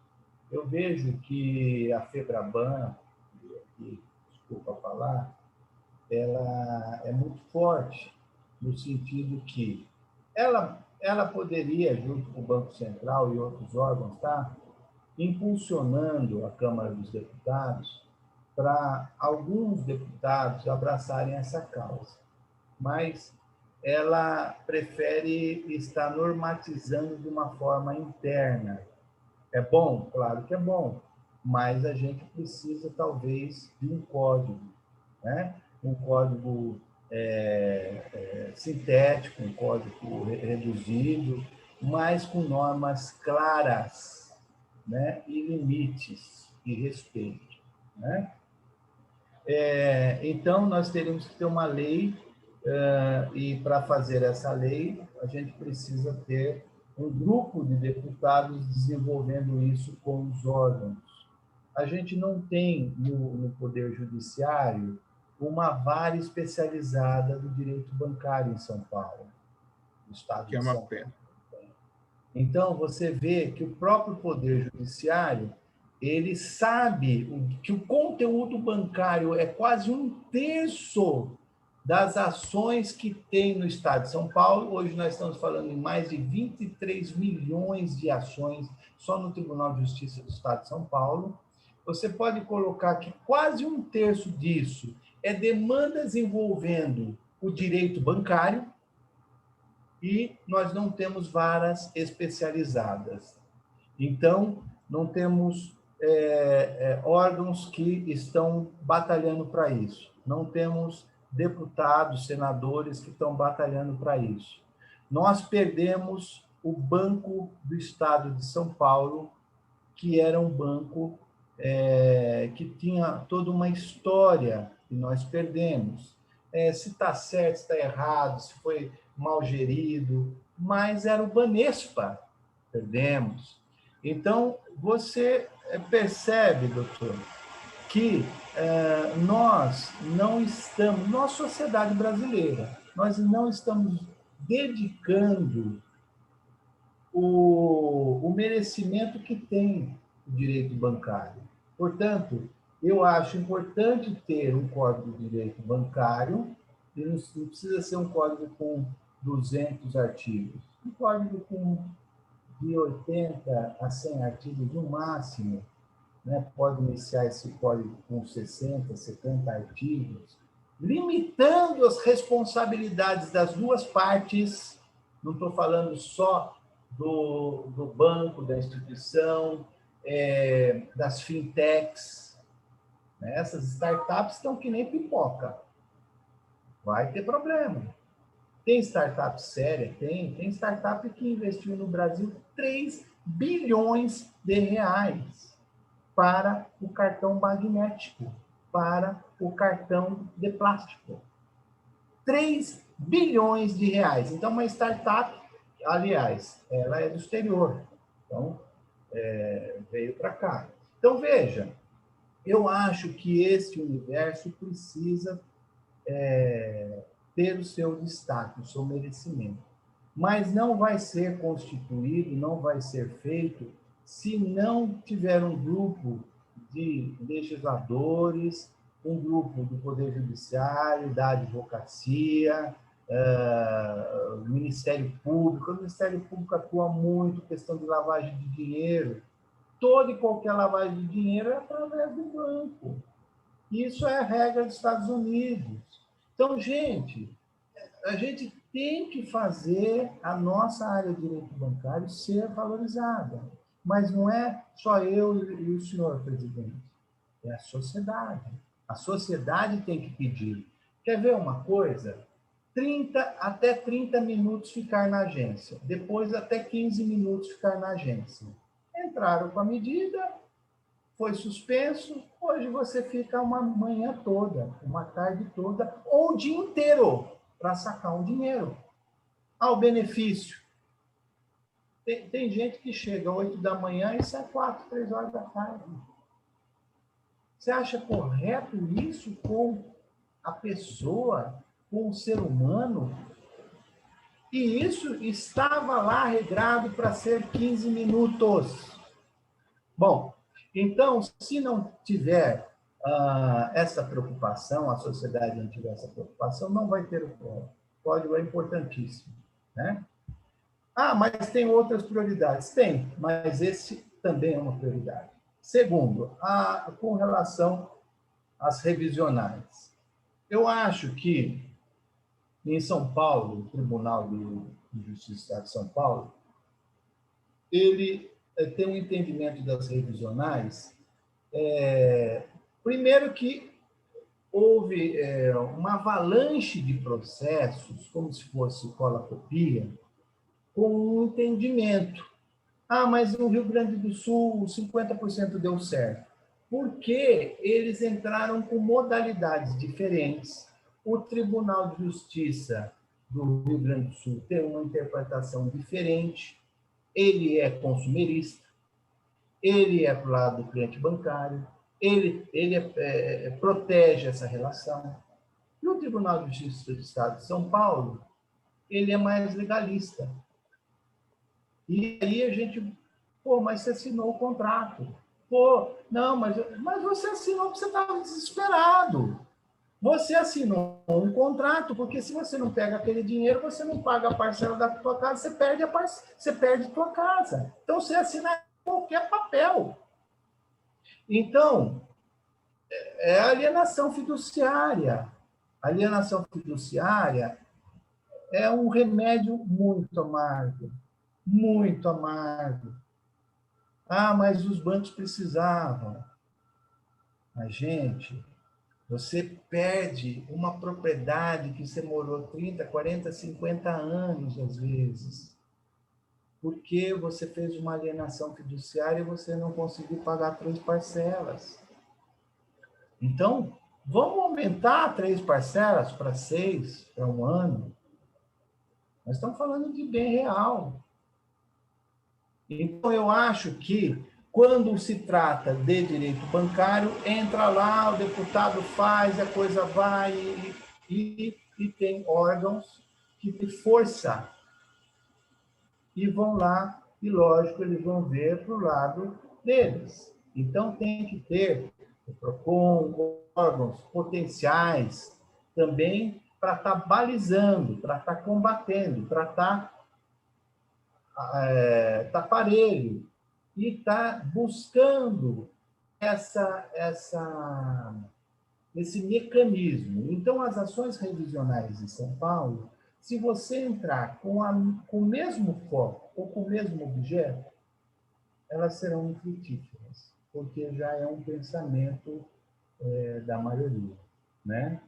Eu vejo que a FEBRABAN, desculpa falar, ela é muito forte no sentido que ela poderia, junto com o Banco Central e outros órgãos, estar impulsionando a Câmara dos Deputados para alguns deputados abraçarem essa causa. Mas ela prefere estar normatizando de uma forma interna. É bom? Claro que é bom, mas a gente precisa, talvez, de um código, né? Um código sintético, um código reduzido, mas com normas claras, né? E limites e respeito, né? Então, nós teríamos que ter uma lei, e para fazer essa lei, a gente precisa ter um grupo de deputados desenvolvendo isso com os órgãos. A gente não tem no Poder Judiciário uma vara especializada do direito bancário em São Paulo, no estado Que é de uma São pena. Paulo. Então, você vê que o próprio Poder Judiciário, ele sabe que o conteúdo bancário é quase um terço das ações que tem no Estado de São Paulo. Hoje nós estamos falando em mais de 23 milhões de ações só no Tribunal de Justiça do Estado de São Paulo. Você pode colocar que quase um terço disso é demandas envolvendo o direito bancário, e nós não temos varas especializadas. Então, não temos órgãos que estão batalhando para isso. Não temos deputados, senadores que estão batalhando para isso. Nós perdemos o Banco do Estado de São Paulo, que era um banco que tinha toda uma história, e nós perdemos. Se está certo, se está errado, se foi mal gerido, mas era o Banespa, perdemos. Então, você percebe, doutor, que nós não estamos, nós, sociedade brasileira, nós não estamos dedicando o merecimento que tem o direito bancário. Portanto, eu acho importante ter um código de direito bancário, e não precisa ser um código com 200 artigos, um código com de 80 a 100 artigos no máximo, né? Pode iniciar esse código com 60, 70 artigos, limitando as responsabilidades das duas partes. Não estou falando só do banco, da instituição, das fintechs, né? Essas startups estão que nem pipoca. Vai ter problema. Tem startup séria? Tem startup que investiu no Brasil 3 bilhões de reais para o cartão magnético, para o cartão de plástico. 3 bilhões de reais. Então, uma startup, aliás, ela é do exterior. Então, veio para cá. Então, veja, eu acho que esse universo precisa ter o seu destaque, o seu merecimento. Mas não vai ser constituído, não vai ser feito, se não tiver um grupo de legisladores, um grupo do Poder Judiciário, da advocacia, do Ministério Público. O Ministério Público atua muito em questão de lavagem de dinheiro. Toda e qualquer lavagem de dinheiro é através do banco. Isso é a regra dos Estados Unidos. Então, gente, a gente tem que fazer a nossa área de direito bancário ser valorizada. Mas não é só eu e o senhor, presidente. É a sociedade. A sociedade tem que pedir. Quer ver uma coisa? Até 30 minutos ficar na agência. Depois, até 15 minutos ficar na agência. Entraram com a medida, foi suspenso, hoje você fica uma manhã toda, uma tarde toda, ou o dia inteiro para sacar um dinheiro. O benefício. Tem gente que chega às 8 da manhã e sai 4, 3 horas da tarde. Você acha correto isso com a pessoa, com o ser humano? E isso estava lá regrado para ser 15 minutos. Bom, então, se não tiver essa preocupação, a sociedade não tiver essa preocupação, não vai ter o código. O código é importantíssimo, né? Mas tem outras prioridades? Tem, mas esse também é uma prioridade. Segundo, com relação às revisionais. Eu acho que, em São Paulo, o Tribunal de Justiça de São Paulo, ele tem um entendimento das revisionais. Primeiro que houve uma avalanche de processos, como se fosse cola-copia, com um entendimento. Mas no Rio Grande do Sul, 50% deu certo. Porque eles entraram com modalidades diferentes. O Tribunal de Justiça do Rio Grande do Sul tem uma interpretação diferente. Ele é consumerista, ele é para o lado do cliente bancário, ele protege essa relação. E o Tribunal de Justiça do Estado de São Paulo, ele é mais legalista. E aí a gente, mas você assinou o contrato. Não, mas você assinou porque você estava desesperado. Você assinou um contrato, porque se você não pega aquele dinheiro, você não paga a parcela da tua casa, você perde a tua casa. Então, você assina qualquer papel. Então, é alienação fiduciária. Alienação fiduciária é um remédio muito amargo, muito amargo. Ah, mas os bancos precisavam. Mas, gente, você perde uma propriedade que você morou 30, 40, 50 anos, às vezes, porque você fez uma alienação fiduciária e você não conseguiu pagar 3 parcelas. Então, vamos aumentar 3 parcelas para 6, para um ano. Nós estamos falando de bem real. Então, eu acho que, quando se trata de direito bancário, entra lá, o deputado faz, a coisa vai, e tem órgãos que têm força e vão lá, e lógico, eles vão ver para o lado deles. Então, tem que ter o PROCON, órgãos potenciais também para estar balizando, para estar combatendo, para estar tá parelho e está buscando esse mecanismo. Então, as ações revisionais em São Paulo, se você entrar com o mesmo foco ou com o mesmo objeto, elas serão infrutíferas, porque já é um pensamento da maioria, né?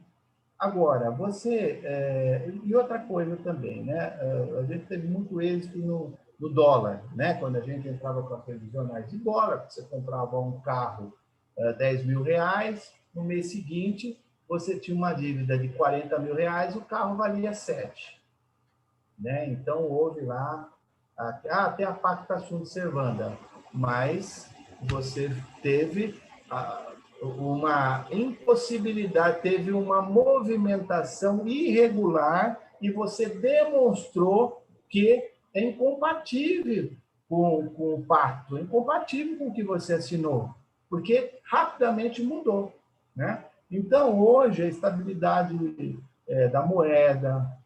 Agora, e outra coisa também, né? A gente teve muito êxito no dólar, né? Quando a gente entrava com as previsionais de dólar, você comprava um carro 10 mil reais, no mês seguinte você tinha uma dívida de 40 mil reais, o carro valia 7. Né? Então, houve lá, até a pacta sunt servanda, mas você teve uma impossibilidade, teve uma movimentação irregular e você demonstrou que é incompatível com o pacto, é incompatível com o que você assinou, porque rapidamente mudou. Né? Então, hoje, a estabilidade da moeda,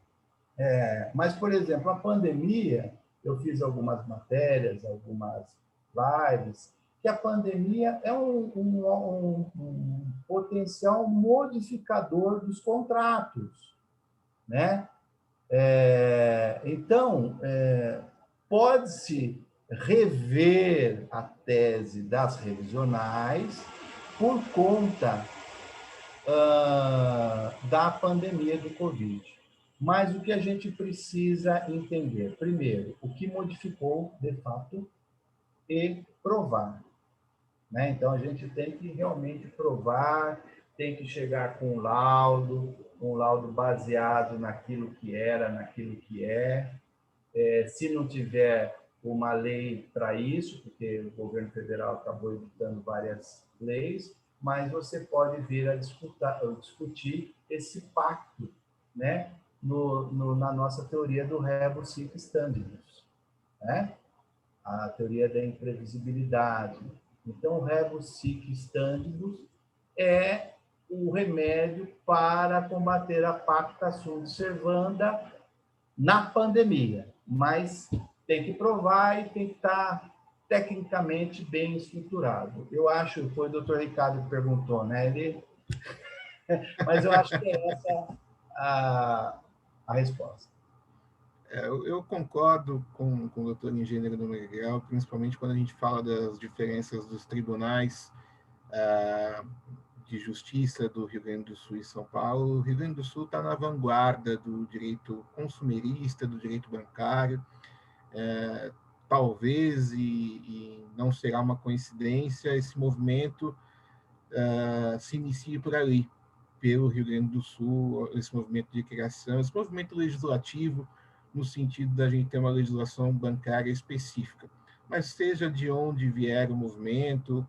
mas, por exemplo, a pandemia, eu fiz algumas matérias, algumas lives, que a pandemia é um potencial modificador dos contratos, né? Então, pode-se rever a tese das revisionais por conta da pandemia do Covid. Mas o que a gente precisa entender? Primeiro, o que modificou, de fato, e provar. Né? Então, a gente tem que realmente provar, tem que chegar com um laudo baseado naquilo que era, naquilo que é. Se não tiver uma lei para isso, porque o governo federal acabou editando várias leis, mas você pode vir a discutir esse pacto, né? Na nossa teoria do rebus sic stantibus, né? A teoria da imprevisibilidade. Então, o rebus sic stantibus é o remédio para combater a pacta sunt servanda na pandemia, mas tem que provar e tem que estar tecnicamente bem estruturado. Eu acho, foi o doutor Ricardo que perguntou, né? Mas eu acho que é essa a resposta. Eu concordo com o doutor engenheiro do Miguel, principalmente quando a gente fala das diferenças dos tribunais de justiça do Rio Grande do Sul e São Paulo. O Rio Grande do Sul está na vanguarda do direito consumerista, do direito bancário. Talvez, e não será uma coincidência, esse movimento se inicie por ali, pelo Rio Grande do Sul, esse movimento de criação, esse movimento legislativo, no sentido da gente ter uma legislação bancária específica. Mas seja de onde vier o movimento,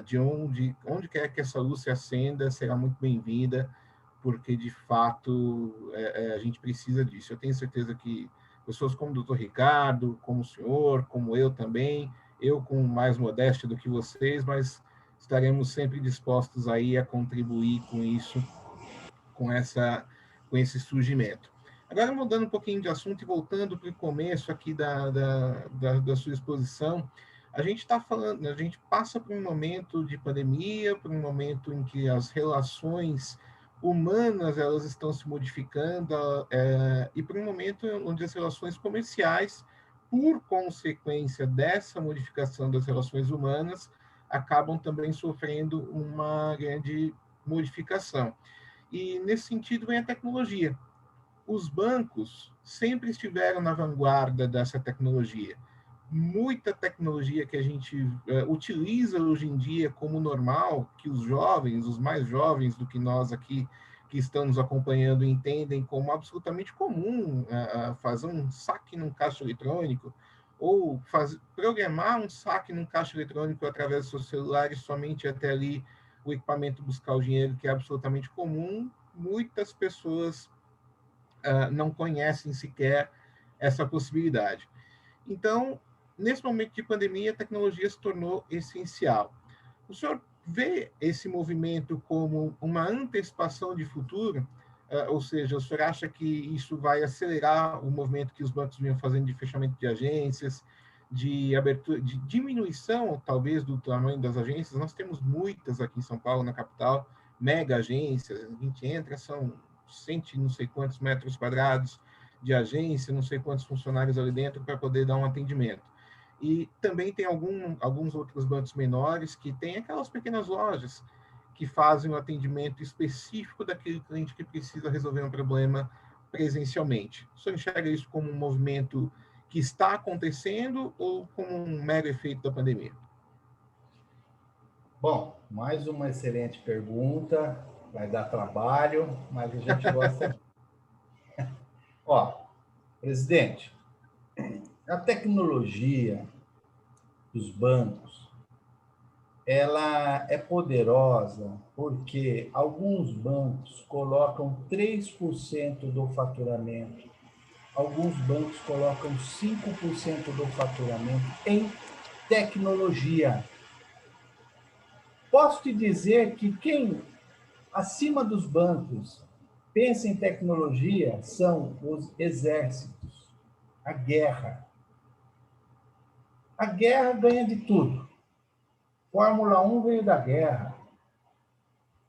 de onde quer que essa luz se acenda, será muito bem-vinda, porque, de fato, a gente precisa disso. Eu tenho certeza que pessoas como o doutor Ricardo, como o senhor, como eu também, eu com mais modéstia do que vocês, mas estaremos sempre dispostos aí a contribuir com isso com esse surgimento. Agora, mudando um pouquinho de assunto e voltando para o começo aqui da sua exposição, a gente está falando, a gente passa por um momento de pandemia, por um momento em que as relações humanas elas estão se modificando, e por um momento onde as relações comerciais, por consequência dessa modificação das relações humanas, acabam também sofrendo uma grande modificação. E nesse sentido vem a tecnologia. Os bancos sempre estiveram na vanguarda dessa tecnologia. Muita tecnologia que a gente utiliza hoje em dia como normal, que os jovens, os mais jovens do que nós aqui que estamos acompanhando, entendem como absolutamente comum fazer um saque num caixa eletrônico, ou programar um saque num caixa eletrônico através dos seus celulares, somente até ali o equipamento buscar o dinheiro, que é absolutamente comum. Muitas pessoas não conhecem sequer essa possibilidade. Então, nesse momento de pandemia, a tecnologia se tornou essencial. O senhor vê esse movimento como uma antecipação de futuro? Ou seja, o senhor acha que isso vai acelerar o movimento que os bancos vinham fazendo de fechamento de agências, de abertura, de diminuição, talvez, do tamanho das agências? Nós temos muitas aqui em São Paulo, na capital, mega agências. A gente entra, são 100 não sei quantos metros quadrados de agência, não sei quantos funcionários ali dentro para poder dar um atendimento. E também tem alguns outros bancos menores que têm aquelas pequenas lojas que fazem um atendimento específico daquele cliente que precisa resolver um problema presencialmente. O senhor enxerga isso como um movimento que está acontecendo ou como um mero efeito da pandemia? Bom, mais uma excelente pergunta. Vai dar trabalho, mas a gente gosta. Ó, presidente, a tecnologia dos bancos, ela é poderosa porque alguns bancos colocam 3% do faturamento, alguns bancos colocam 5% do faturamento em tecnologia. Posso te dizer que quem, acima dos bancos, pensa em tecnologia são os exércitos, a guerra. A guerra ganha de tudo. Fórmula 1 veio da guerra.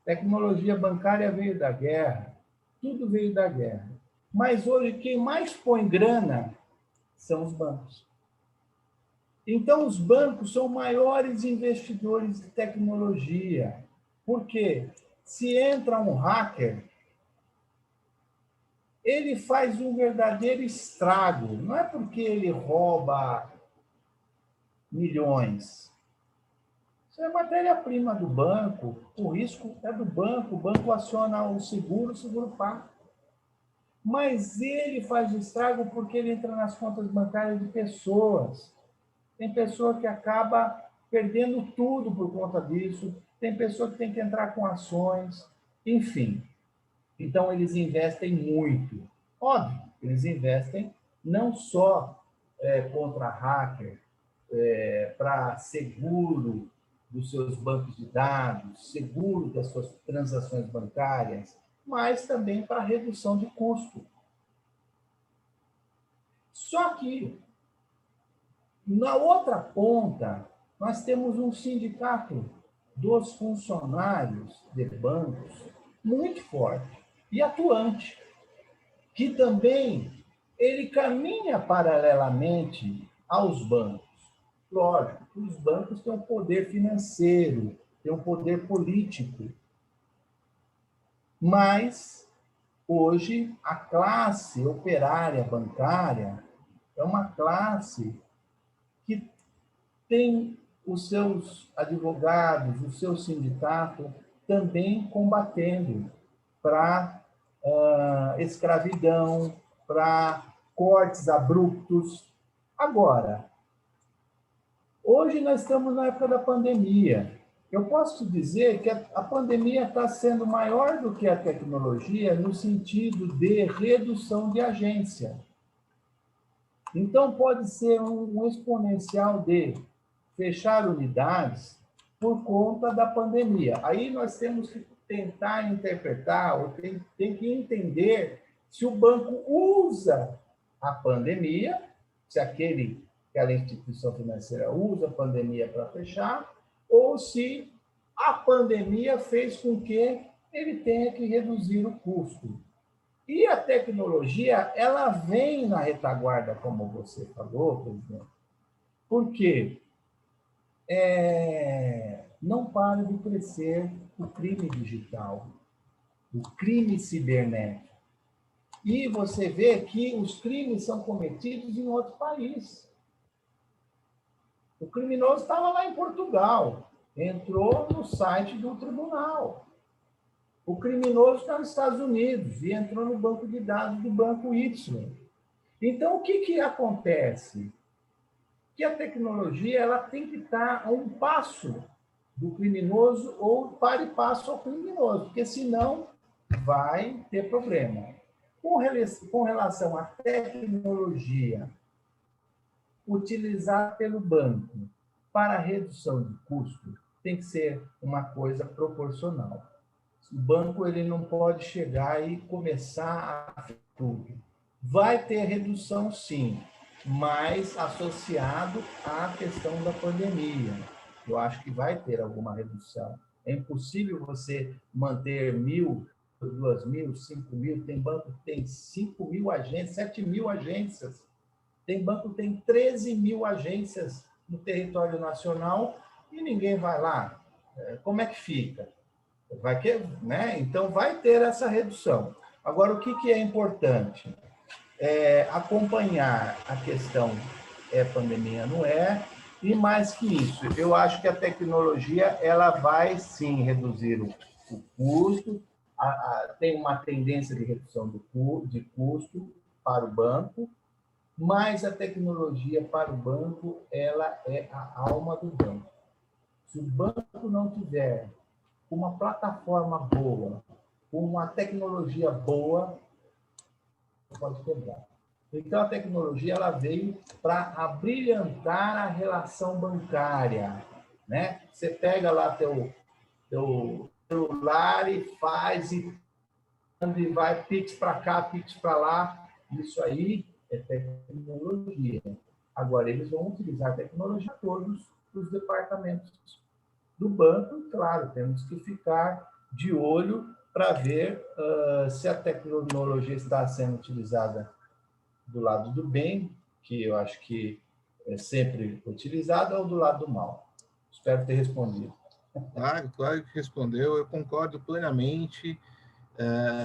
Tecnologia bancária veio da guerra. Tudo veio da guerra. Mas hoje quem mais põe grana são os bancos. Então os bancos são maiores investidores de tecnologia. Por quê? Se entra um hacker, ele faz um verdadeiro estrago. Não é porque ele rouba milhões. Isso é matéria-prima do banco, o risco é do banco, o banco aciona o seguro paga. Mas ele faz estrago porque ele entra nas contas bancárias de pessoas. Tem pessoa que acaba perdendo tudo por conta disso, tem pessoa que tem que entrar com ações, enfim. Então, eles investem muito. Óbvio, eles investem não só contra hacker, para seguro dos seus bancos de dados, seguro das suas transações bancárias, mas também para redução de custo. Só que, na outra ponta, nós temos um sindicato dos funcionários de bancos muito forte e atuante, que também ele caminha paralelamente aos bancos. Lógico, os bancos têm um poder financeiro, têm um poder político, mas hoje a classe operária bancária é uma classe que tem os seus advogados, o seu sindicato também combatendo para escravidão, para cortes abruptos. Agora, hoje nós estamos na época da pandemia. Eu posso te dizer que a pandemia está sendo maior do que a tecnologia no sentido de redução de agência. Então, pode ser um exponencial de fechar unidades por conta da pandemia. Aí nós temos que tentar interpretar, ou tem que entender se o banco usa a pandemia, se aquela instituição financeira usa a pandemia para fechar, ou se a pandemia fez com que ele tenha que reduzir o custo. E a tecnologia, ela vem na retaguarda, como você falou, presidente, porque não para de crescer o crime digital, o crime cibernético. E você vê que os crimes são cometidos em outro país. O criminoso estava lá em Portugal, entrou no site do tribunal. O criminoso está nos Estados Unidos e entrou no banco de dados do banco Y. Então, o que acontece? Que a tecnologia ela tem que estar a um passo do criminoso ou para e passo ao criminoso, porque senão vai ter problema. Com relação à tecnologia utilizada pelo banco para redução de custo, tem que ser uma coisa proporcional. O banco ele não pode chegar e começar a fazer tudo. Vai ter redução, sim, mas associado à questão da pandemia. Eu acho que vai ter alguma redução. É impossível você manter 1.000, 2.000, 5.000. Tem banco que tem 5.000 agências, 7.000 agências. Tem banco que tem 13.000 agências no território nacional e ninguém vai lá. Como é que fica? Né? Então, vai ter essa redução. Agora, o que é importante? Acompanhar a questão pandemia, não é? E mais que isso, eu acho que a tecnologia ela vai, sim, reduzir o custo, tem uma tendência de redução de custo para o banco, mas a tecnologia para o banco ela é a alma do banco. Se o banco não tiver uma plataforma boa, uma tecnologia boa, pode quebrar. Então, a tecnologia ela veio para abrilhantar a relação bancária. Né? Você pega lá teu celular e faz, e vai Pix para cá, Pix para lá. Isso aí é tecnologia. Agora, eles vão utilizar a tecnologia todos os departamentos do banco. Claro, temos que ficar de olho para ver se a tecnologia está sendo utilizada do lado do bem, que eu acho que é sempre utilizada, ou do lado do mal. Espero ter respondido. Claro que respondeu. Eu concordo plenamente.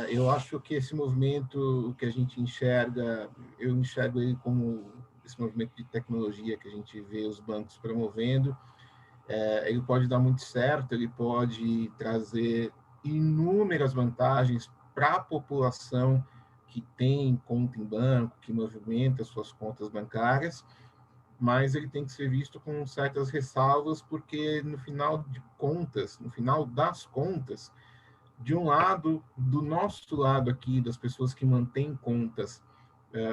Eu acho que esse movimento que a gente enxerga, eu enxergo ele como esse movimento de tecnologia que a gente vê os bancos promovendo. Ele pode dar muito certo, ele pode trazer inúmeras vantagens para a população que tem conta em banco, que movimenta suas contas bancárias, mas ele tem que ser visto com certas ressalvas, porque no final das contas, de um lado, do nosso lado aqui, das pessoas que mantêm contas,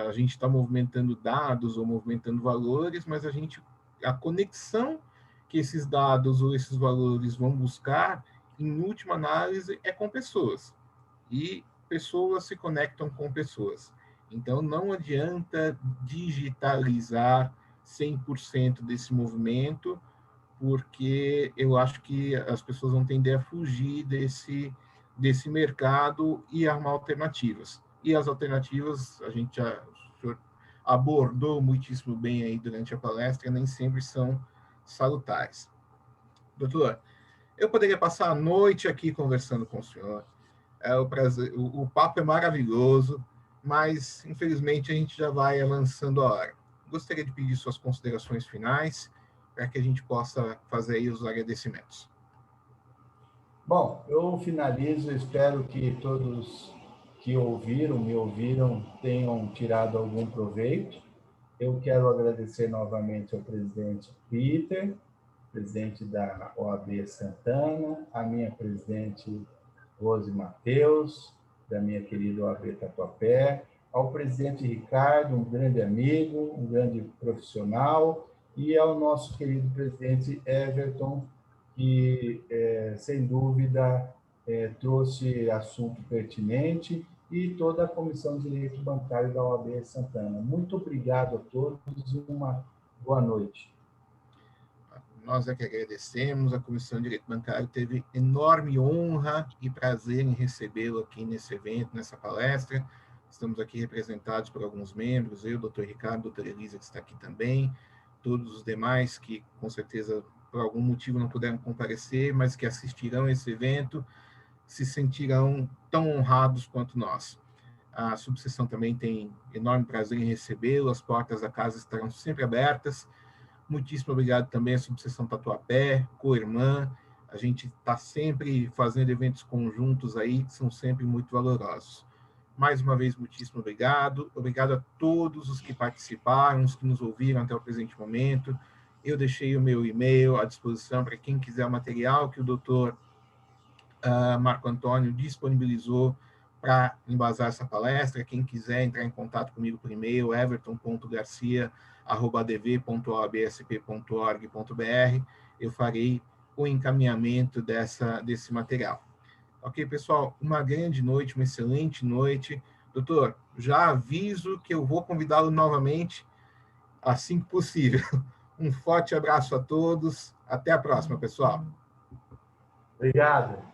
a gente está movimentando dados ou movimentando valores, mas a conexão que esses dados ou esses valores vão buscar, em última análise, é com pessoas. E pessoas se conectam com pessoas. Então, não adianta digitalizar 100% desse movimento, porque eu acho que as pessoas vão tender a fugir desse mercado e arrumar alternativas. E as alternativas, o senhor abordou muitíssimo bem aí durante a palestra, nem sempre são salutares. Doutor, eu poderia passar a noite aqui conversando com o senhor. O papo é maravilhoso, mas infelizmente a gente já vai avançando a hora. Gostaria de pedir suas considerações finais para que a gente possa fazer aí os agradecimentos. Bom, eu finalizo, espero que todos que me ouviram, tenham tirado algum proveito. Eu quero agradecer novamente ao presidente Peter, presidente da OAB Santana, a minha presidente Rose Mateus, da minha querida OAB Tatuapé, ao presidente Ricardo, um grande amigo, um grande profissional, e ao nosso querido presidente Everton, que, sem dúvida, trouxe assunto pertinente, e toda a Comissão de Direito Bancário da OAB Santana. Muito obrigado a todos e uma boa noite. Nós é que agradecemos. A Comissão de Direito Bancário teve enorme honra e prazer em recebê-lo aqui nesse evento, nessa palestra. Estamos aqui representados por alguns membros, eu, doutor Ricardo, doutora Elisa, que está aqui também, todos os demais que, com certeza, por algum motivo não puderam comparecer, mas que assistirão esse evento, se sentirão tão honrados quanto nós. A subseção também tem enorme prazer em recebê-lo, as portas da casa estarão sempre abertas. Muitíssimo obrigado também à subseção Tatuapé, co-irmã. A gente está sempre fazendo eventos conjuntos aí, que são sempre muito valorosos. Mais uma vez, muitíssimo obrigado. Obrigado a todos os que participaram, os que nos ouviram até o presente momento. Eu deixei o meu e-mail à disposição para quem quiser o material que o doutor Marco Antônio disponibilizou para embasar essa palestra. Quem quiser entrar em contato comigo por e-mail, everton.garcia@adv.oabsp.org.br, eu farei o encaminhamento desse material. Ok, pessoal? Uma grande noite, uma excelente noite. Doutor, já aviso que eu vou convidá-lo novamente assim que possível. Um forte abraço a todos. Até a próxima, pessoal. Obrigado.